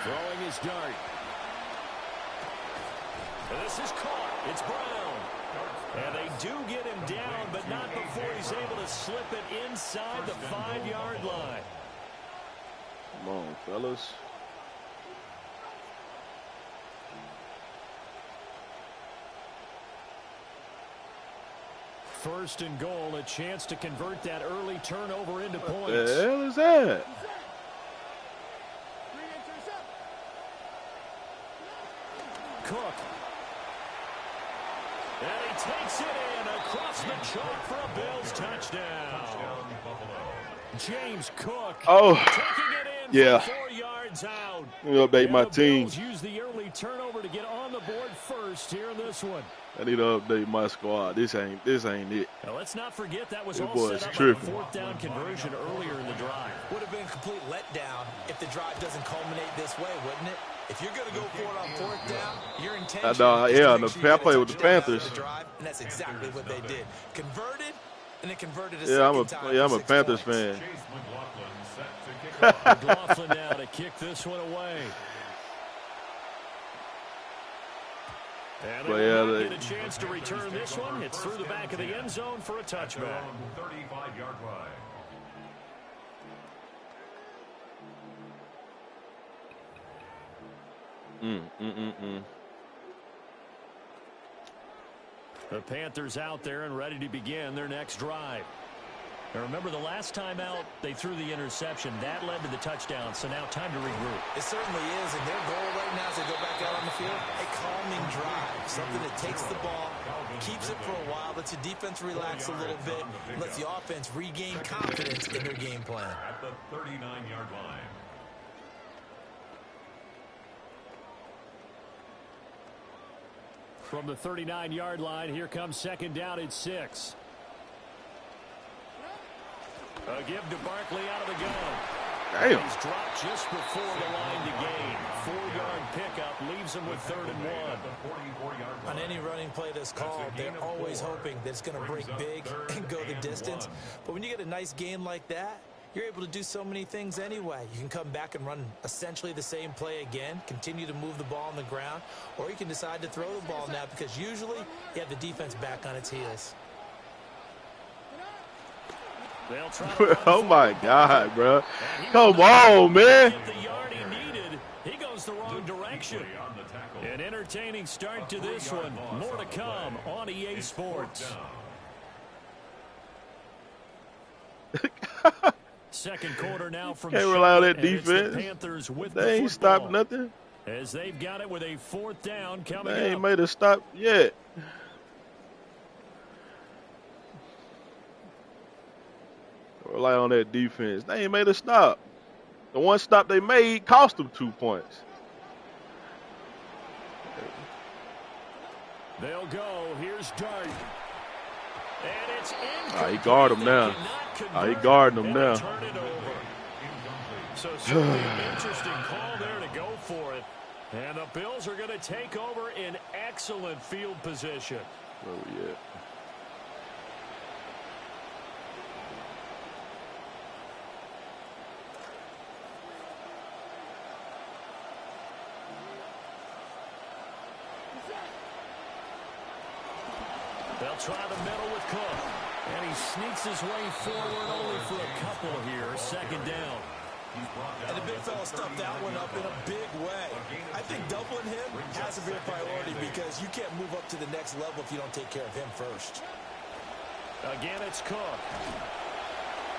Throwing his dart. This is caught. It's Brown. And they do get him down, but not before he's able to slip it inside the 5-yard line. Come on, fellas. First and goal, a chance to convert that early turnover into points. What the hell is that? Cook. And he takes it in across the chalk for a Bills touchdown. James Cook. Oh, taking it in yeah. 4 yards out. Let me update my team. Bills use the early turnover to get on the board first here in this one. I need to update my squad. This ain't it. Now let's not forget that was Them all boys set up tripping. on a 4th down conversion earlier in the drive. Would have been a complete letdown if the drive doesn't culminate this way, wouldn't it? If you're going to go for it on 4th down, your intention is yeah, to make sure you I get a play with the touchdown out of Panthers. the drive, and that's exactly what they did. Converted, and then converted a Yeah, second time. I'm a for 6 Panthers points. fan. Chase McLaughlin set to kick off. McLaughlin now to kick this one away. And But they yeah, will not they- get a chance to return this one. It's through the back of the end zone for a touchback. 35-yard line. The Panthers out there and ready to begin their next drive. Now remember, the last time out, they threw the interception. That led to the touchdown, so now time to regroup. It certainly is, and their goal right now as they go back out on the field, a calming drive, something that takes the ball, keeps it for a while, lets the defense relax a little bit, and lets the offense regain confidence in their game plan. At the 39-yard line. From the 39-yard line, here comes 2nd down at 6. A give to Barkley out of the gun. Damn. He's dropped just before the line to gain. 4-yard pickup leaves him with 3rd and 1. On any running play that's called, they're always hoping that it's going to break big and go the distance. But when you get a nice game like that, you're able to do so many things anyway. You can come back and run essentially the same play again, continue to move the ball on the ground, or you can decide to throw the ball now because usually you have the defense back on its heels. Oh my God, bro. Come on, man. The yard he needed. He goes the wrong direction. An entertaining start to this one. More to come on EA Sports. Second quarter now from Can't rely on that Charlotte, and it's the defense. Panthers with the They ain't football. stopped nothing. As they've got it with a 4th down coming They ain't up. made a stop yet. Rely on that defense. They ain't made a stop. The one stop they made cost them 2 points. They'll go. Here's Dart. And it's He guard him now. He guarding him now. Turn it over. So certainly an interesting call there to go for it. And the Bills are going to take over in excellent field position. Where we at? They'll try the middle with Cook. And he sneaks his way forward only for a couple here. 2nd down. And the big fella stuffed that one up in a big way. I think doubling him has to be a priority because you can't move up to the next level if you don't take care of him first. Again, it's Cook.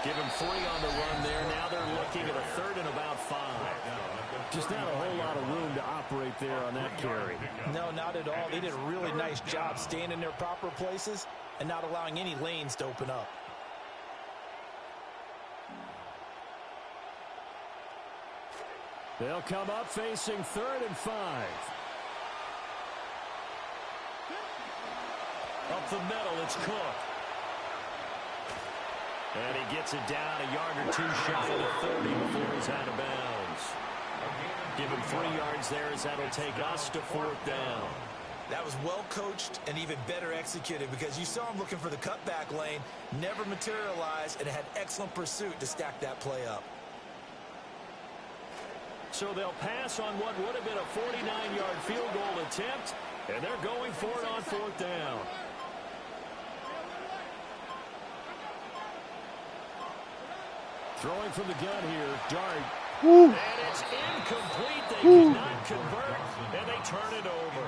Give him 3 on the run there. Now they're looking at a 3rd and about 5. Just not a whole lot of room to operate there on that carry. No, not at all. They did a really nice job staying in their proper places and not allowing any lanes to open up. They'll come up facing 3rd and 5. Up the middle, it's Cook. And he gets it down a yard or 2 shy of the 30 before he's out of bounds. Give him 3 yards there as that'll take us to 4th down. That was well coached and even better executed because you saw him looking for the cutback lane, never materialized, and had excellent pursuit to stack that play up. So they'll pass on what would have been a 49-yard field goal attempt, and they're going for it on 4th down. Throwing from the gun here, Dart. Woo. And it's incomplete. They cannot convert, and they turn it over.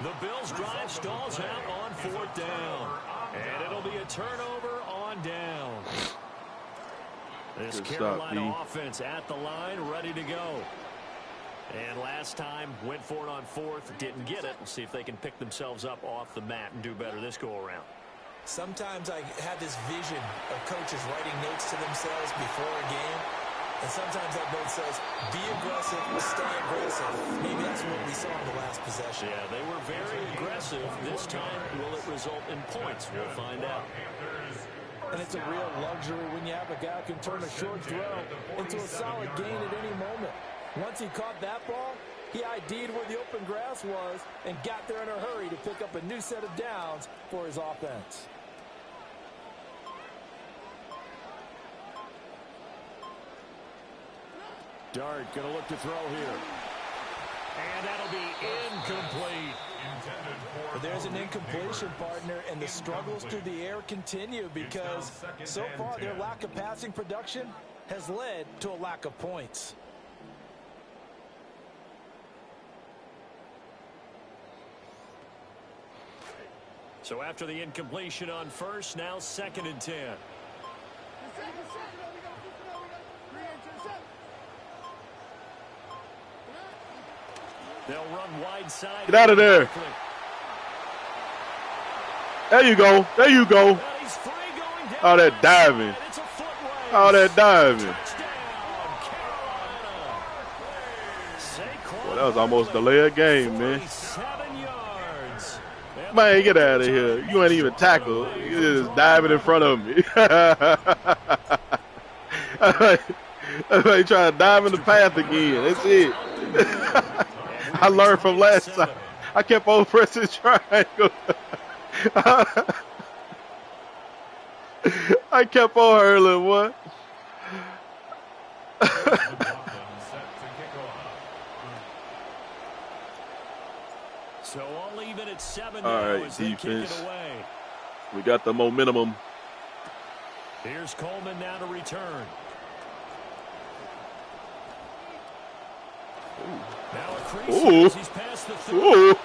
The Bills' drive stalls out on 4th down, and it'll be a turnover on down. This Carolina offense at the line, ready to go. And last time, went for it on 4th, didn't get it. We'll see if they can pick themselves up off the mat and do better this go-around. Sometimes I have this vision of coaches writing notes to themselves before a game, and sometimes that note says, be aggressive, stay aggressive. Maybe that's what we saw in the last possession. Yeah, they were very aggressive. This time, will it result in points? We'll find out. And it's a real luxury when you have a guy who can turn a short throw into a solid gain at any moment. Once he caught that ball, he ID'd where the open grass was and got there in a hurry to pick up a new set of downs for his offense. Dart going to look to throw here. And that'll be incomplete. But there's an incompletion, partner, and the struggles through the air continue because so far their lack of passing production has led to a lack of points. So after the incompletion on 1st, now 2nd and 10. They'll run wide side. Get out of there. There you go. There you go. Oh, that diving. Oh, that diving. Well, that was almost delay a game, man. Man, get out of here. You ain't even tackled. You just diving in front of me. I trying to dive in the path again. That's it. I learned from last time. I kept on pressing triangle. I kept on hurling, what? So all even at 7 all now right, as they kick it defense. away. We got the momentum. Here's Coleman now to return. Now a crease as he's past the 30. Ooh. And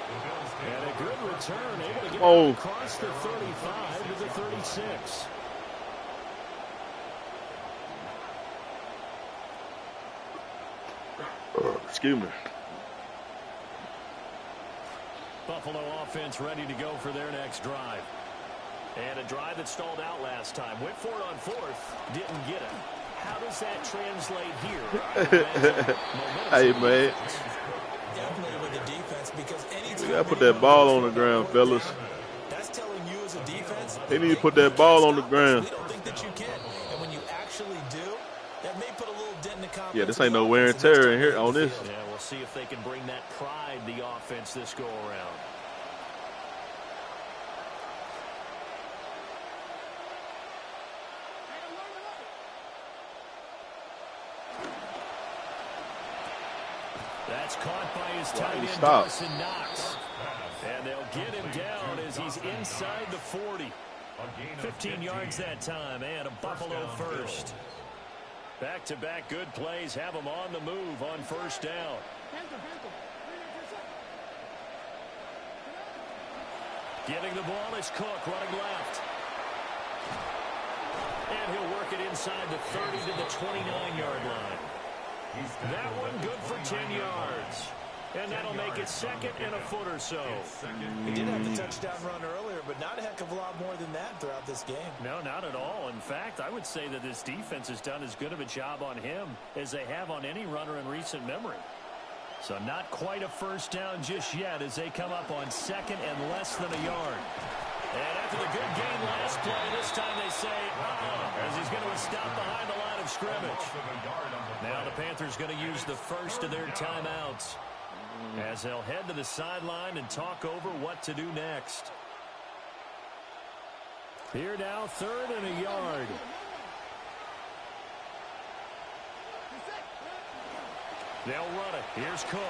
a good return, able to get across the 35 to the 36. Excuse me. Buffalo offense ready to go for their next drive. And a drive that stalled out last time. Went for it on 4th, didn't get it. How does that translate here? Hey, man. Definitely with the defense because anytime We got to put that ball on the ground, fellas. That's telling you as a defense. They need to put that ball on the ground. We don't think that you can. And when you actually do, that may put a little dent in the confidence. Yeah, this ain't no wear and tear in here on this. Yeah, we'll see if they can bring that pride, the offense, this go around. That's caught by his tight end, Dawson Knox. And they'll get him down as he's inside the 40. 15 yards that time, and a Buffalo first. Back-to-back good plays have him on the move on 1st down. Giving the ball is Cook running left. And he'll work it inside the 30 to the 29-yard line. That one good for 10 yards. And that'll make it second and a foot or so. He did have the touchdown run earlier, but not a heck of a lot more than that throughout this game. No, not at all. In fact, I would say that this defense has done as good of a job on him as they have on any runner in recent memory. So not quite a first down just yet as they come up on second and less than a yard. And after the good game last play, this time they say, as he's going to stop behind the line of scrimmage. Now the Panthers going to use the first of their timeouts as they'll head to the sideline and talk over what to do next. Here now, 3rd and a yard. They'll run it. Here's Cook.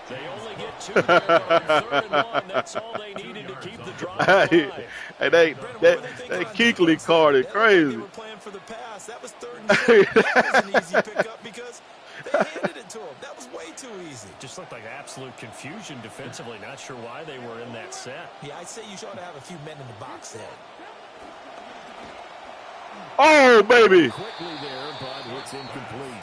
They only get 2 there, but on 3rd and 1, that's all they needed to keep the drive alive. Hey, they Kuechly carded crazy. They were playing for the pass. That was 3rd and 2. That was an easy pickup because they handed it to him. That was way too easy. Just looked like absolute confusion defensively. Not sure why they were in that set. Yeah, I'd say you ought to have a few men in the box there. Oh, baby. Quickly there, but it's incomplete.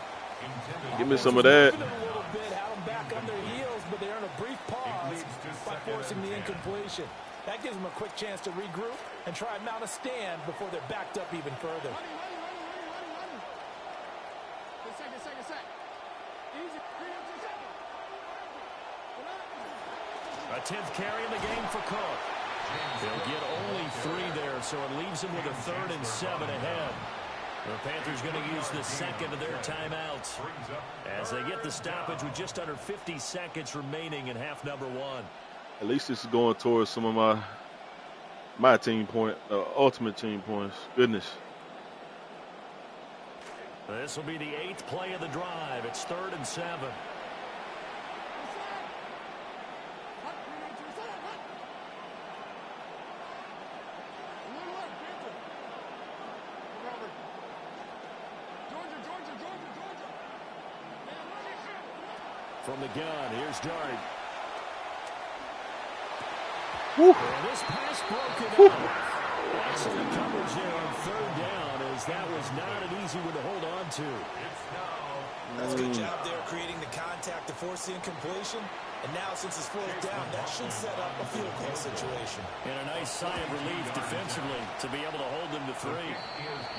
Give me some of that. A little bit, had them back on their heels, but they're in a brief pause by forcing the incompletion. That gives them a quick chance to regroup and try and mount a stand before they're backed up even further. A 10th carry in the game for Cook. They'll get only 3 there, so it leaves them with a 3rd and 7 ahead. The Panthers going to use the second of their timeouts as they get the stoppage with just under 50 seconds remaining in half number 1. At least this is going towards some of my team point, ultimate team points. Goodness. This will be the 8th play of the drive. It's 3rd and 7. From the gun, here's Dart. And this pass broken up. Excellent coverage there on 3rd down, as that was not an easy one to hold on to. That's a good job there creating the contact to force the incompletion. And now, since it's 4th down, that should set up a field goal situation. And a nice sigh of relief defensively to be able to hold them to 3.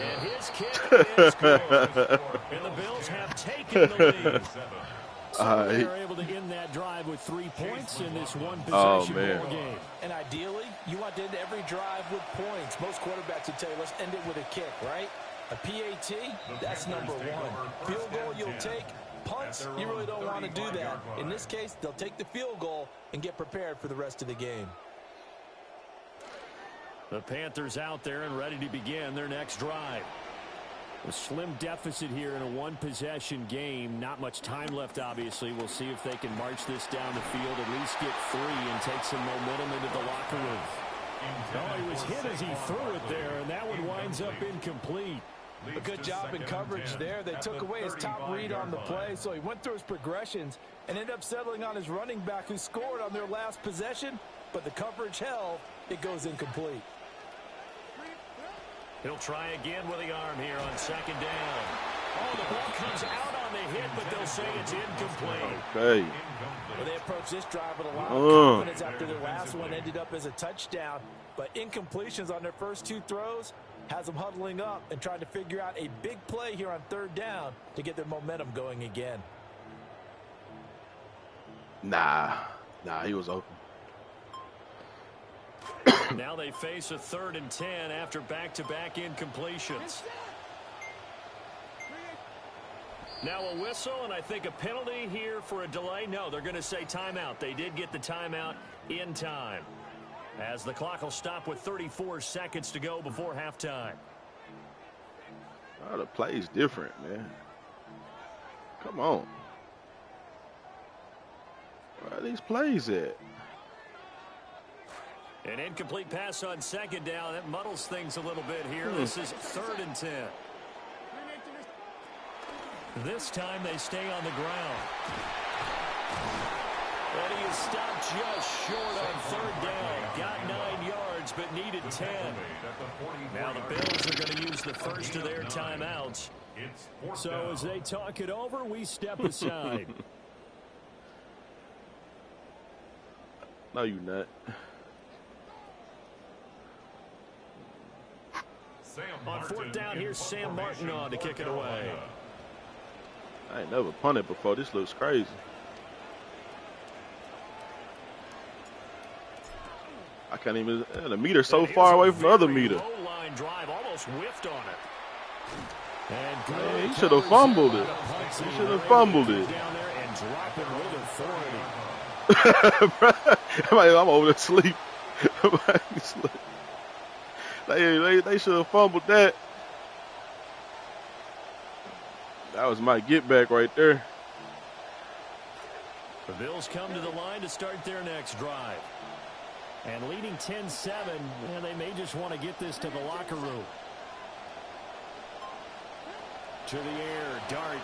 And his kick is good. And the Bills have taken the lead. So they're able to end that drive with 3 points in this one-possession ball game. And ideally, you want to end every drive with points. Most quarterbacks would tell you, let's end it with a kick, right? A PAT, that's number 1. Field goal you'll take. Punts, you really don't want to do that. In this case, they'll take the field goal and get prepared for the rest of the game. The Panthers out there and ready to begin their next drive. A slim deficit here in a one-possession game. Not much time left, obviously. We'll see if they can march this down the field, at least get 3 and take some momentum into the locker room. Oh, he was hit as he threw it there, and that one winds up incomplete. A good job in coverage there. They took away his top read on the play, so he went through his progressions and ended up settling on his running back who scored on their last possession, but the coverage held. It goes incomplete. He'll try again with the arm here on 2nd down. Oh, the ball comes out on the hit, but they'll say it's incomplete. Okay. Well, they approached this drive with a lot of confidence after their last one ended up as a touchdown. But incompletions on their first 2 throws has them huddling up and trying to figure out a big play here on 3rd down to get their momentum going again. Nah, he was open. Now they face a 3rd and 10 after back-to-back incompletions. Now a whistle, and I think a penalty here for a delay. No, they're going to say timeout. They did get the timeout in time, as the clock will stop with 34 seconds to go before halftime. Oh, the play's different, man. Come on. Where are these plays at? An incomplete pass on 2nd down. That muddles things a little bit here. This is 3rd and 10. This time they stay on the ground. And he is stopped just short on third down. Got 9 yards, but needed 10. Now the Bills are going to use the first of their timeouts. So as they talk it over, we step aside. No, you not. On fourth down, here's Sam Martin on to kick it away. I ain't never punted before. This looks crazy. I can't even. The meter's so far away from the other meter. Low-line drive, almost whiffed on it. And man, he should have fumbled it. He should have fumbled it. Down there and drop it with authority. I'm over there asleep. They should have fumbled that. That was my get back right there. The Bills come to the line to start their next drive. And leading 10-7, and they may just want to get this to the locker room. To the air, Dart.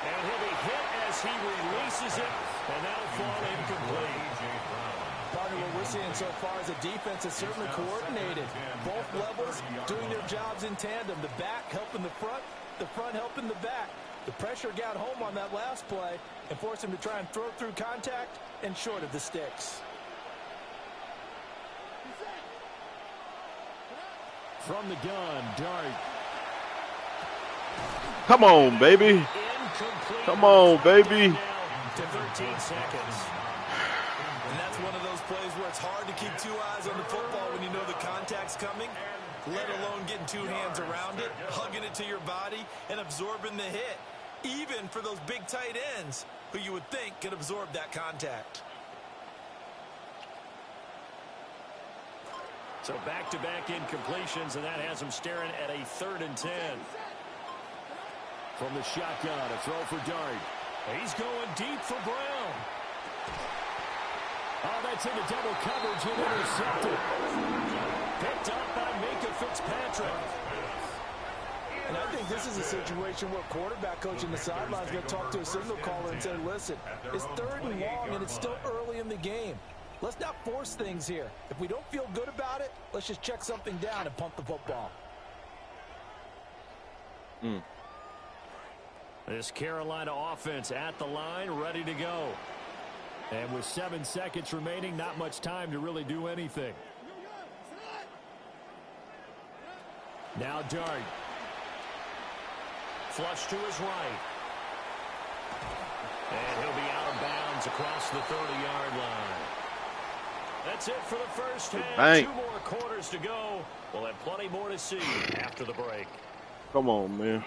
And he'll be hit as he releases it, and that'll fall incomplete. Partner, what we're seeing so far is a defense is certainly coordinated. Both levels doing their jobs in tandem. The back helping the front helping the back. The pressure got home on that last play and forced him to try and throw through contact and short of the sticks. From the gun, Dart. Come on, baby. Incomplete. Come on, baby. To 13 seconds. And that's one of those plays where it's hard to keep two eyes on the football when you know the contact's coming, let alone getting two hands around it, hugging it to your body, and absorbing the hit, even for those big tight ends who you would think could absorb that contact. So back-to-back incompletions, and that has him staring at a 3rd and 10. From the shotgun, a throw for Dart. He's going deep for Brown. Oh, that's into double coverage and intercepted. Picked up by Minka Fitzpatrick. And I think this is a situation where quarterback coach in the sideline is going to talk to a signal caller and say, listen, it's 3rd and long and it's still early in the game. Let's not force things here. If we don't feel good about it, let's just check something down and pump the football. This Carolina offense at the line, ready to go. And with 7 seconds remaining, not much time to really do anything. Now Dart. Flush to his right. And he'll be out of bounds across the 30-yard line. That's it for the first half. Bang. 2 more quarters to go. We'll have plenty more to see after the break. Come on, man.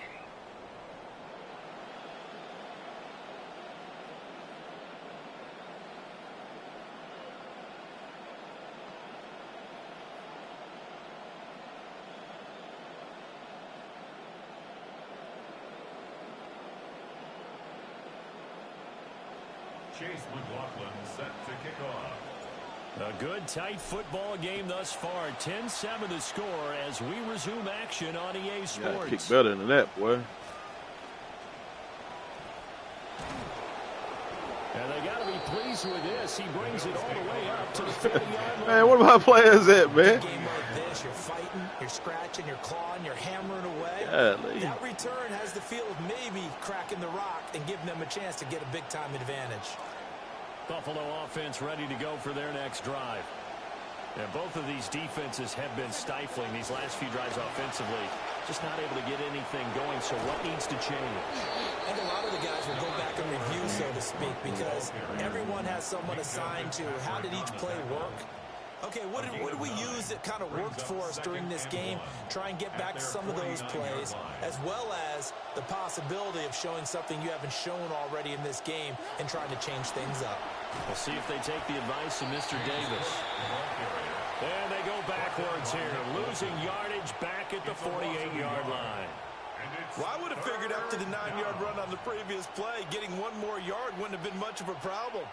Chase McLaughlin set to kick off. A good, tight football game thus far. 10-7 the score as we resume action on EA Sports. Yeah, kick better than that, boy. And they got to be pleased with this. He brings it all the way up to the 30-yard line. Man, what about players at, man? In a game like this, you're fighting, you're scratching, you're clawing, you're hammering away. Yeah, that return has the feel of maybe cracking the rock and giving them a chance to get a big-time advantage. Buffalo offense ready to go for their next drive. And both of these defenses have been stifling these last few drives offensively. Just not able to get anything going, so what needs to change? I think a lot of the guys will go back and review, so to speak, because everyone has someone assigned to how did each play work. Okay, what did we use that kind of worked for us during this game? Try and get back to some of those plays, as well as the possibility of showing something you haven't shown already in this game and trying to change things up. We'll see if they take the advice of Mr. Davis. And they go backwards here, losing yardage back at the 48-yard line. Well, I would have figured after the 9-yard run on the previous play, getting one more yard wouldn't have been much of a problem.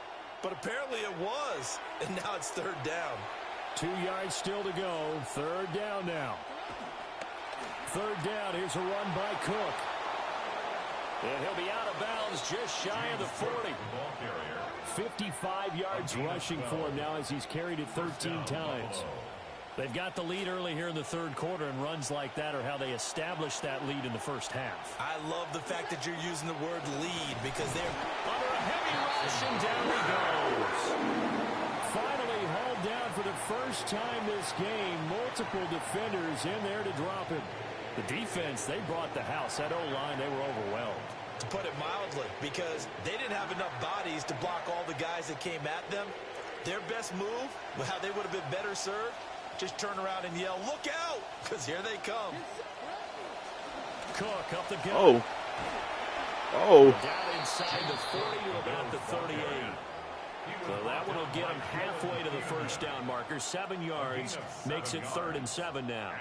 But apparently it was, and now it's 3rd down. 2 yards still to go. 3rd down now. 3rd down. Here's a run by Cook. And he'll be out of bounds just shy of the 40. 55 yards rushing for him now as he's carried it 13 times. They've got the lead early here in the third quarter, and runs like that are how they establish that lead in the first half. I love the fact that you're using the word lead because they're under a heavy rush, and down he goes. Finally hauled down for the first time this game. Multiple defenders in there to drop him. The defense, they brought the house. That O-line, they were overwhelmed. To put it mildly, because they didn't have enough bodies to block all the guys that came at them. Their best move, how they would have been better served, just turn around and yell, "Look out!" Because here they come. Cook up the gut. Oh. Oh. Down inside the 40 to about the 38. So that one will get him halfway to the first down marker. 7 yards. Makes it 3rd and 7 now.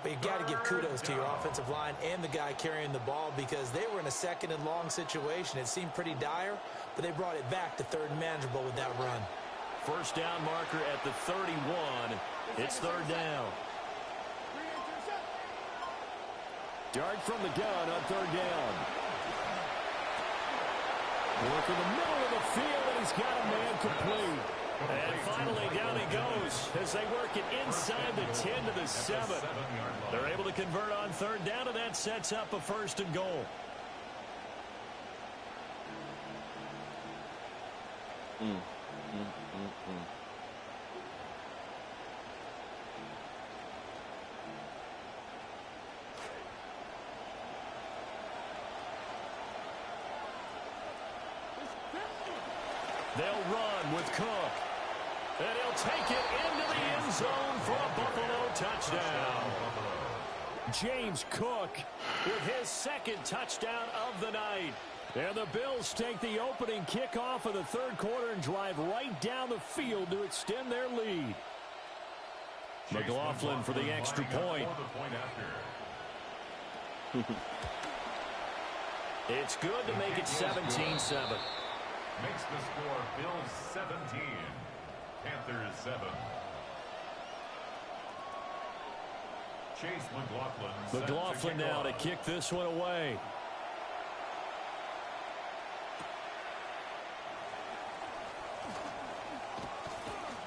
But you got to give kudos to your offensive line and the guy carrying the ball because they were in a 2nd and long situation. It seemed pretty dire, but they brought it back to 3rd and manageable with that run. First down marker at the 31. It's 3rd down. Dart from the gun on 3rd down. Work in the middle of the field, and he's got a man complete. And finally, down he goes as they work it inside the 10 to the 7. They're able to convert on 3rd down, and that sets up a 1st and goal. They'll run with Cook. And he'll take it into the end zone for a Buffalo touchdown. James Cook with his 2nd touchdown of the night. And the Bills take the opening kickoff of the 3rd quarter and drive right down the field to extend their lead. McLaughlin for the extra point. It's good to make it 17-7. Makes the score Bills 17, Panthers 7. Chase McLaughlin now to kick this one away.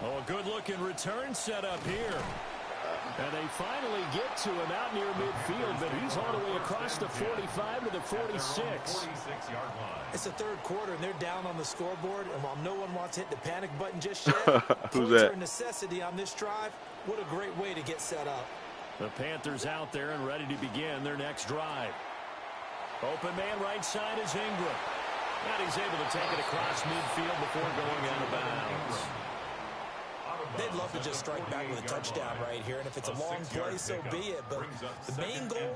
Oh, a good-looking return set up here. And they finally get to him out near midfield, but he's all the way across the 45 to the 46. It's the 3rd quarter, and they're down on the scoreboard. And while no one wants to hit the panic button just yet, Who's points that? are a necessity on this drive. What a great way to get set up. The Panthers out there and ready to begin their next drive. Open man right side is Ingram. And he's able to take it across midfield before going out of bounds. They'd love to just strike back with a touchdown right here, and if it's a long play, so be it. But the main goal,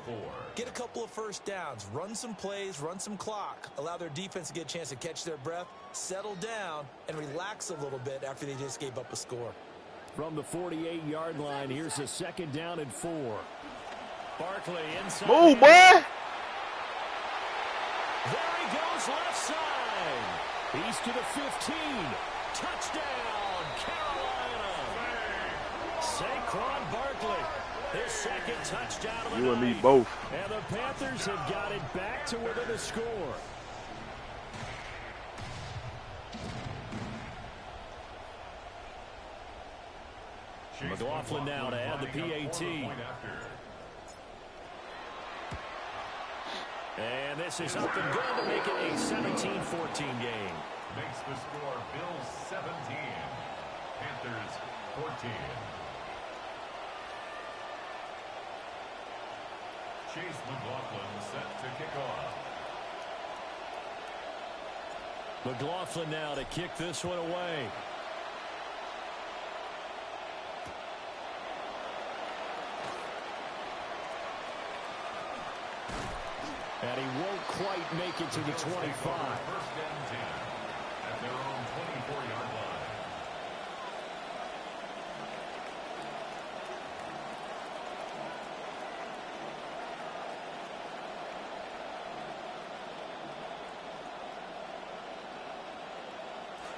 get a couple of first downs, run some plays, run some clock, allow their defense to get a chance to catch their breath, settle down, and relax a little bit after they just gave up a score. From the 48-yard line, here's a 2nd down and 4. Barkley inside. Move, boy! There he goes left side. He's to the 15. Touchdown, Carolina. Saquon Barkley, his 2nd touchdown of the night. You and me both. And the Panthers have got it back to within a score. McLaughlin now to add the PAT. And this is up and good to make it a 17-14 game. Makes the score Bills 17, Panthers 14. Chase McLaughlin set to kick off. McLaughlin now to kick this one away. And he won't quite make it to the 25. First and 10 at their own 24-yard line.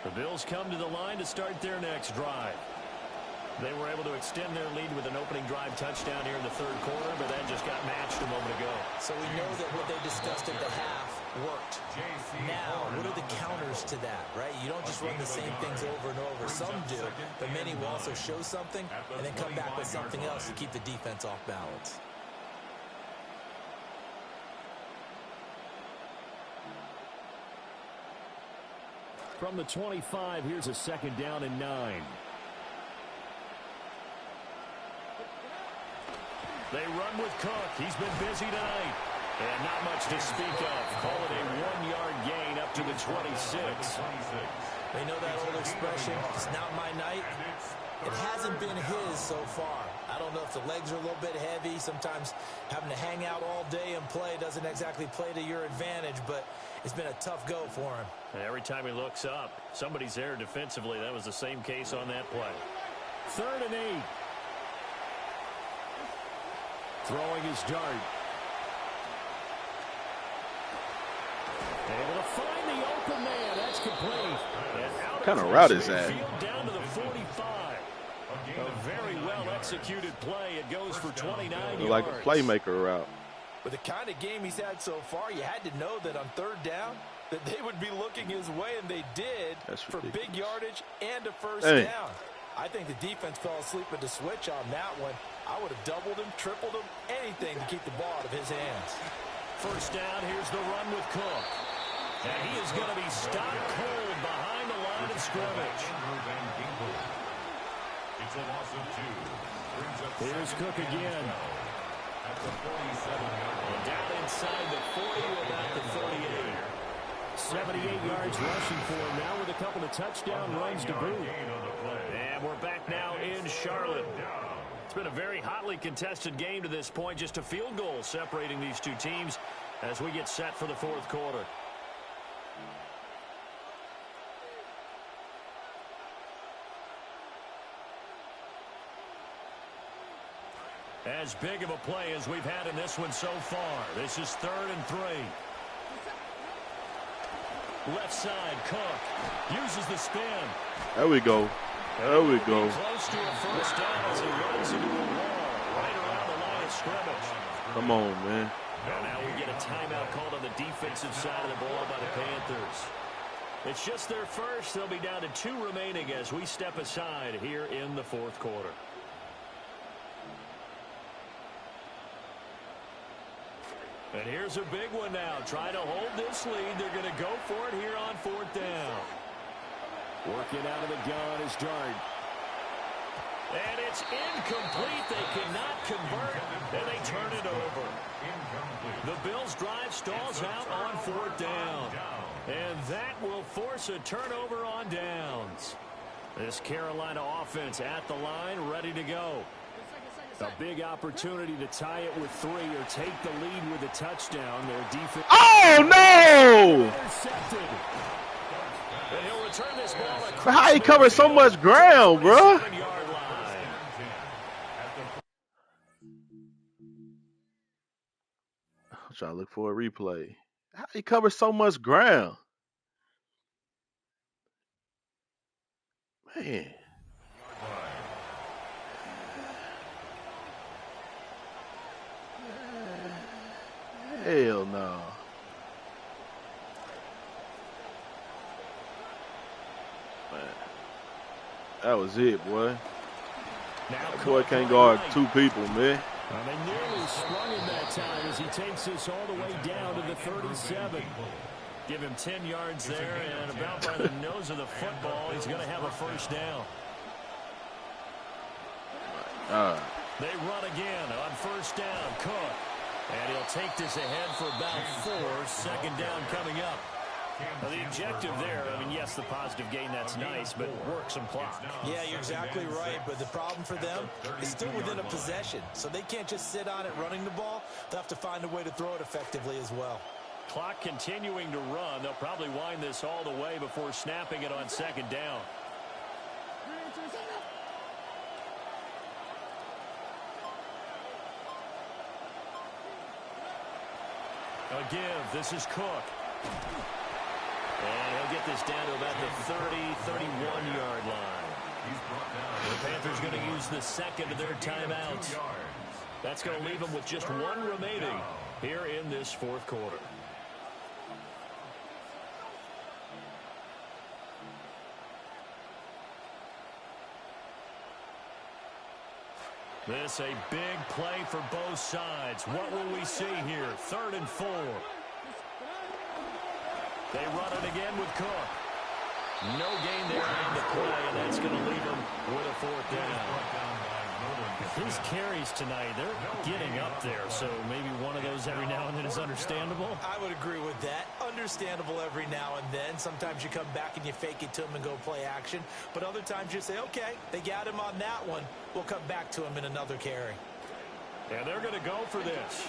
The Bills come to the line to start their next drive. They were able to extend their lead with an opening drive touchdown here in the 3rd quarter, but that just got matched a moment ago. So we know that what they discussed at the half worked. Now, what are the counters to that, right? You don't just run the same things over and over. Some do, but many will also show something and then come back with something else to keep the defense off balance. From the 25, here's a 2nd down and 9. They run with Cook. He's been busy tonight. And not much to speak of. Call it a 1-yard gain up to the 26. They know that old expression, it's not my night. It hasn't been his so far. I don't know if the legs are a little bit heavy. Sometimes having to hang out all day and play doesn't exactly play to your advantage, but it's been a tough go for him. And every time he looks up, somebody's there defensively. That was the same case on that play. 3rd and 8. Throwing his dart. Able to find the open man. That's complete. What kind of route is that? Down to the 45. A very well-executed play. It goes for 29 yards. Like a playmaker route. With the kind of game he's had so far, you had to know that on 3rd down, that they would be looking his way, and they did for big yardage and a first down. I think the defense fell asleep at the switch on that one. I would have doubled him, tripled him, anything to keep the ball out of his hands. 1st down, here's the run with Cook. And he is going to be stopped cold behind the line of scrimmage. It's a loss of 2. Here's Cook again. At the 47-yard. Down inside the 40 to about the 38. 78 yards rushing for him now with a couple of touchdown runs to boot. And we're back now in Charlotte. It's been a very hotly contested game to this point. Just a field goal separating these two teams as we get set for the 4th quarter. As big of a play as we've had in this one so far. This is 3rd and 3. Left side, Cook uses the spin. There we go. There we go. Close to a first down as he runs into a wall right around the line of scrimmage. Come on, man. And now we get a timeout called on the defensive side of the ball by the Panthers. It's just their first. They'll be down to 2 remaining as we step aside here in the 4th quarter. And here's a big one now. Trying to hold this lead. They're going to go for it here on 4th down. Working out of the gun is Dart. And it's incomplete. They cannot convert, and they turn it over. The Bills' drive stalls out on 4th down. And that will force a turnover on downs. This Carolina offense at the line, ready to go. A big opportunity to tie it with 3 or take the lead with a touchdown. Their defense. Oh, no! Intercepted. And he'll return this ball. How he covered so much ground, bro? I'm trying to look for a replay. How he covered so much ground? Man. Hell no. Man. That was it, boy. That boy can't guard 2 people, man. They nearly sprung him that time as he takes this all the way down to the 37. Give him 10 yards there, and about by the nose of the football, he's going to have a first down. They run again on first down. Cook. And he'll take this ahead for about 4. 2nd down coming up. Well, the objective there, I mean, yes, the positive gain, that's nice, but work some clock. Yeah, you're exactly right, but the problem for them is still within a possession, so they can't just sit on it running the ball. They'll have to find a way to throw it effectively as well. Clock continuing to run. They'll probably wind this all the way before snapping it on 2nd down. A give. This is Cook. And he'll get this down to about the 30, 31-yard line. The Panthers going to use the 2nd of their timeouts. That's going to leave them with just 1 remaining here in this 4th quarter. This a big play for both sides. What will we see here? 3rd and 4. They run it again with Cook. No gain there on the play, and that's going to leave him with a 4th down. His carries tonight, they're getting up there, so maybe one of those every now and then is understandable. I would agree with that. Understandable every now and then. Sometimes you come back and you fake it to him and go play action. But other times you say, okay, they got him on that one. We'll come back to him in another carry. And they're going to go for this.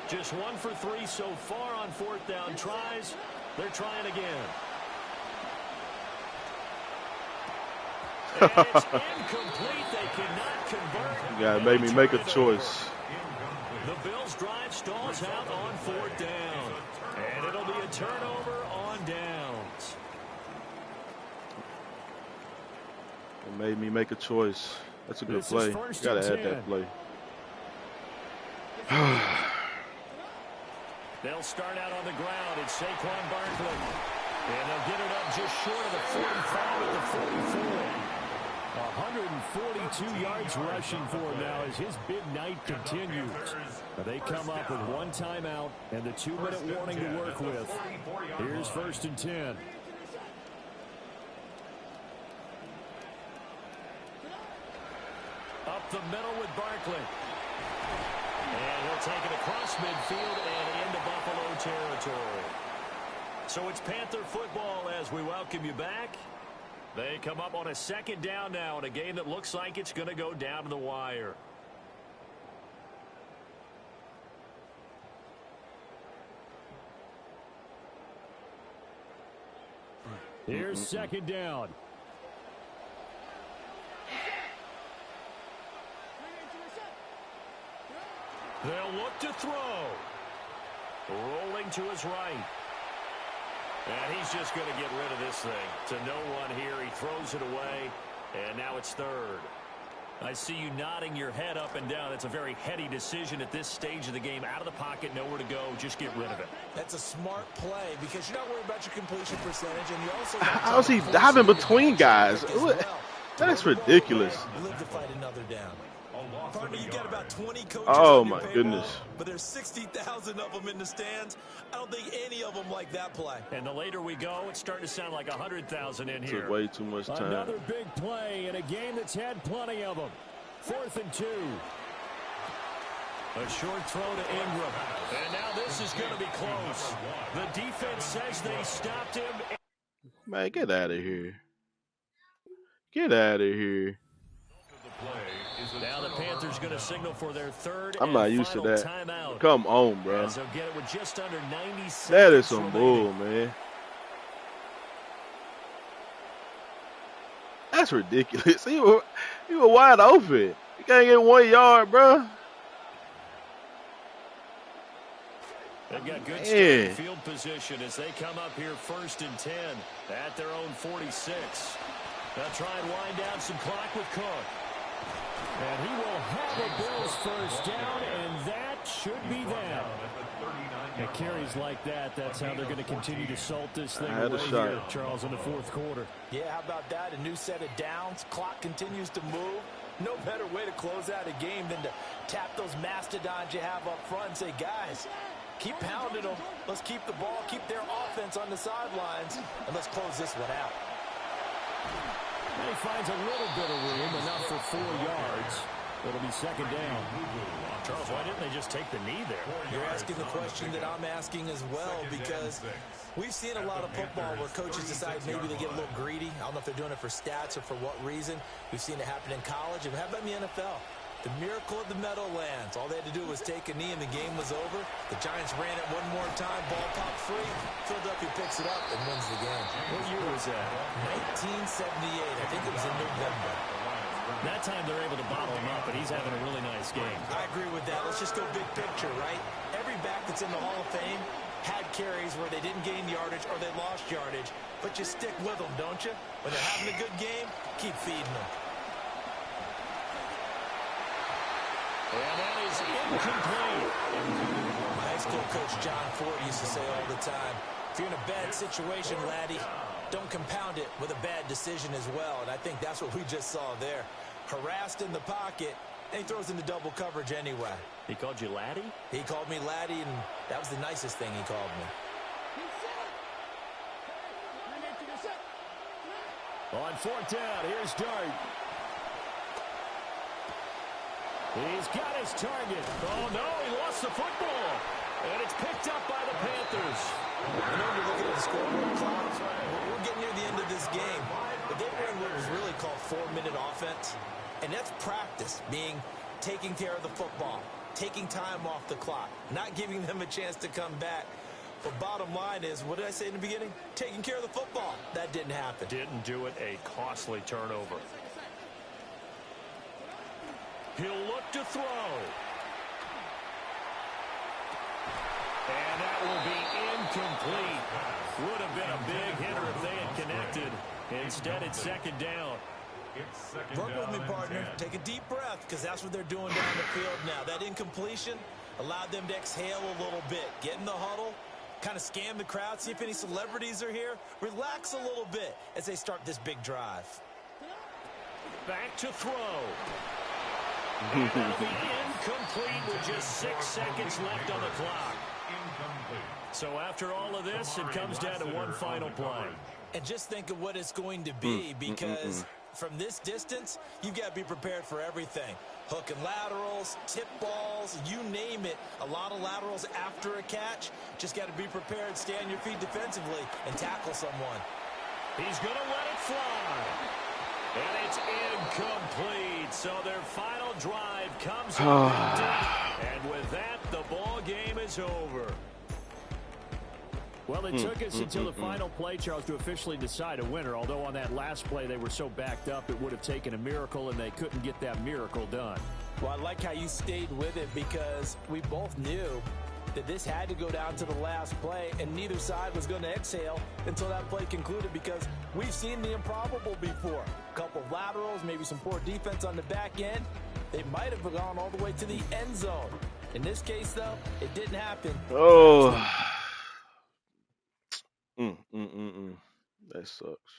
Just 1 for 3 so far on 4th down tries. They're trying again. And it's incomplete. They cannot convert. You gotta make me make a choice. The Bills' drive stalls out on 4th down. And it'll be a turnover on downs. It made me make a choice. That's a good play. Gotta add that play. They'll start out on the ground. It's Saquon Barkley. And they'll get it up just short of the 45 at the 44. 142 yards rushing for him now as his big night continues. They come up with 1 timeout and the 2-minute warning to work with. Here's 1st and 10. Up the middle with Barkley. And he'll take it across midfield and into Buffalo territory. So it's Panther football as we welcome you back. They come up on a 2nd down now in a game that looks like it's going to go down to the wire. Here's 2nd down. They'll look to throw. Rolling to his right. And he's just going to get rid of this thing. To no one here. He throws it away. And now it's 3rd. I see you nodding your head up and down. That's a very heady decision at this stage of the game. Out of the pocket, nowhere to go. Just get rid of it. That's a smart play because you're not worried about your completion percentage. And you also how's he diving between guys? That's ridiculous. Live to fight another down. Partner, you got about 20 coaches on your payroll, goodness. But there's 60,000 of them in the stands. I don't think any of them like that play. And the later we go, it's starting to sound like 100,000 in here. Took way too much time. Another big play in a game that's had plenty of them. 4th and 2. A short throw to Ingram. And now this is going to be close. The defense says they stopped him. Man, get out of here. Get out of here. Now the Panthers going to signal for their 3rd I'm not used to that. Timeout. Come on, bro. So get it with just under 90 seconds. That is some bull, man. That's ridiculous. He was wide open. You can't get 1 yard, bro. They've got good starting field position as they come up here 1st and 10 at their own 46. They'll try and wind down some clock with Cook. And he will have a Bills 1st down, and that should be them. And carries like that, that's how they're going to continue to salt this thing away here, Charles, in the 4th quarter. Yeah, how about that? A new set of downs. Clock continues to move. No better way to close out a game than to tap those mastodons you have up front and say, guys, keep pounding them. Let's keep the ball, keep their offense on the sidelines, and let's close this one out. And he finds a little bit of room, enough for 4 yards. It'll be 2nd down. Charles, why didn't they just take the knee there? You're asking the question that I'm asking as well, because we've seen a lot of football where coaches decide maybe they get a little greedy. I don't know if they're doing it for stats or for what reason. We've seen it happen in college. And how about in the NFL? The miracle of the Meadowlands. All they had to do was take a knee and the game was over. The Giants ran it one more time. Ball popped free. Philadelphia picks it up and wins the game. What year was that? 1978. I think it was in November. That time they're able to bottle him up, but he's having a really nice game. I agree with that. Let's just go big picture, right? Every back that's in the Hall of Fame had carries where they didn't gain yardage or they lost yardage, but you stick with them, don't you? When they're having a good game, keep feeding them. And that is incomplete. My high school coach, John Ford, used to say all the time, if you're in a bad situation, laddie, don't compound it with a bad decision as well. And I think that's what we just saw there. Harassed in the pocket, and he throws into double coverage anyway. He called you Laddie? He called me Laddie, and that was the nicest thing he called me. On fourth down, here's Dart. He's got his target. Oh, no, he lost the football. And it's picked up by the Panthers. I know you're looking at the scoreboard clock. We're getting near the end of this game. But they ran what was really called 4-minute offense. And that's practice, being taking care of the football, taking time off the clock, not giving them a chance to come back. But bottom line is, what did I say in the beginning? Taking care of the football. That didn't happen. Didn't do it. A costly turnover. He'll look to throw. And that will be incomplete. Would have been a big hitter if they had connected. Instead, it's second down. Work with me, partner. Take a deep breath, because that's what they're doing down the field now. That incompletion allowed them to exhale a little bit. Get in the huddle, kind of scan the crowd, see if any celebrities are here. Relax a little bit as they start this big drive. Back to throw. And that'll be incomplete with just 6 seconds left on the clock. So after all of this, it comes down to one final play. And just think of what it's going to be, because from this distance, you've got to be prepared for everything. Hook and laterals, tip balls, you name it. A lot of laterals after a catch. Just got to be prepared, stay on your feet defensively, and tackle someone. He's going to let it fly. And it's incomplete. So their final drive comes up. And with that, the ball game is over. Well, it took us until the final play, Charles, to officially decide a winner. Although on that last play they were so backed up, it would have taken a miracle, and they couldn't get that miracle done. Well, I like how you stayed with it, because we both knew that this had to go down to the last play, and neither side was going to exhale until that play concluded, because we've seen the improbable before. A couple of laterals, maybe some poor defense on the back end. They might have gone all the way to the end zone. In this case, though, it didn't happen. Oh. That sucks.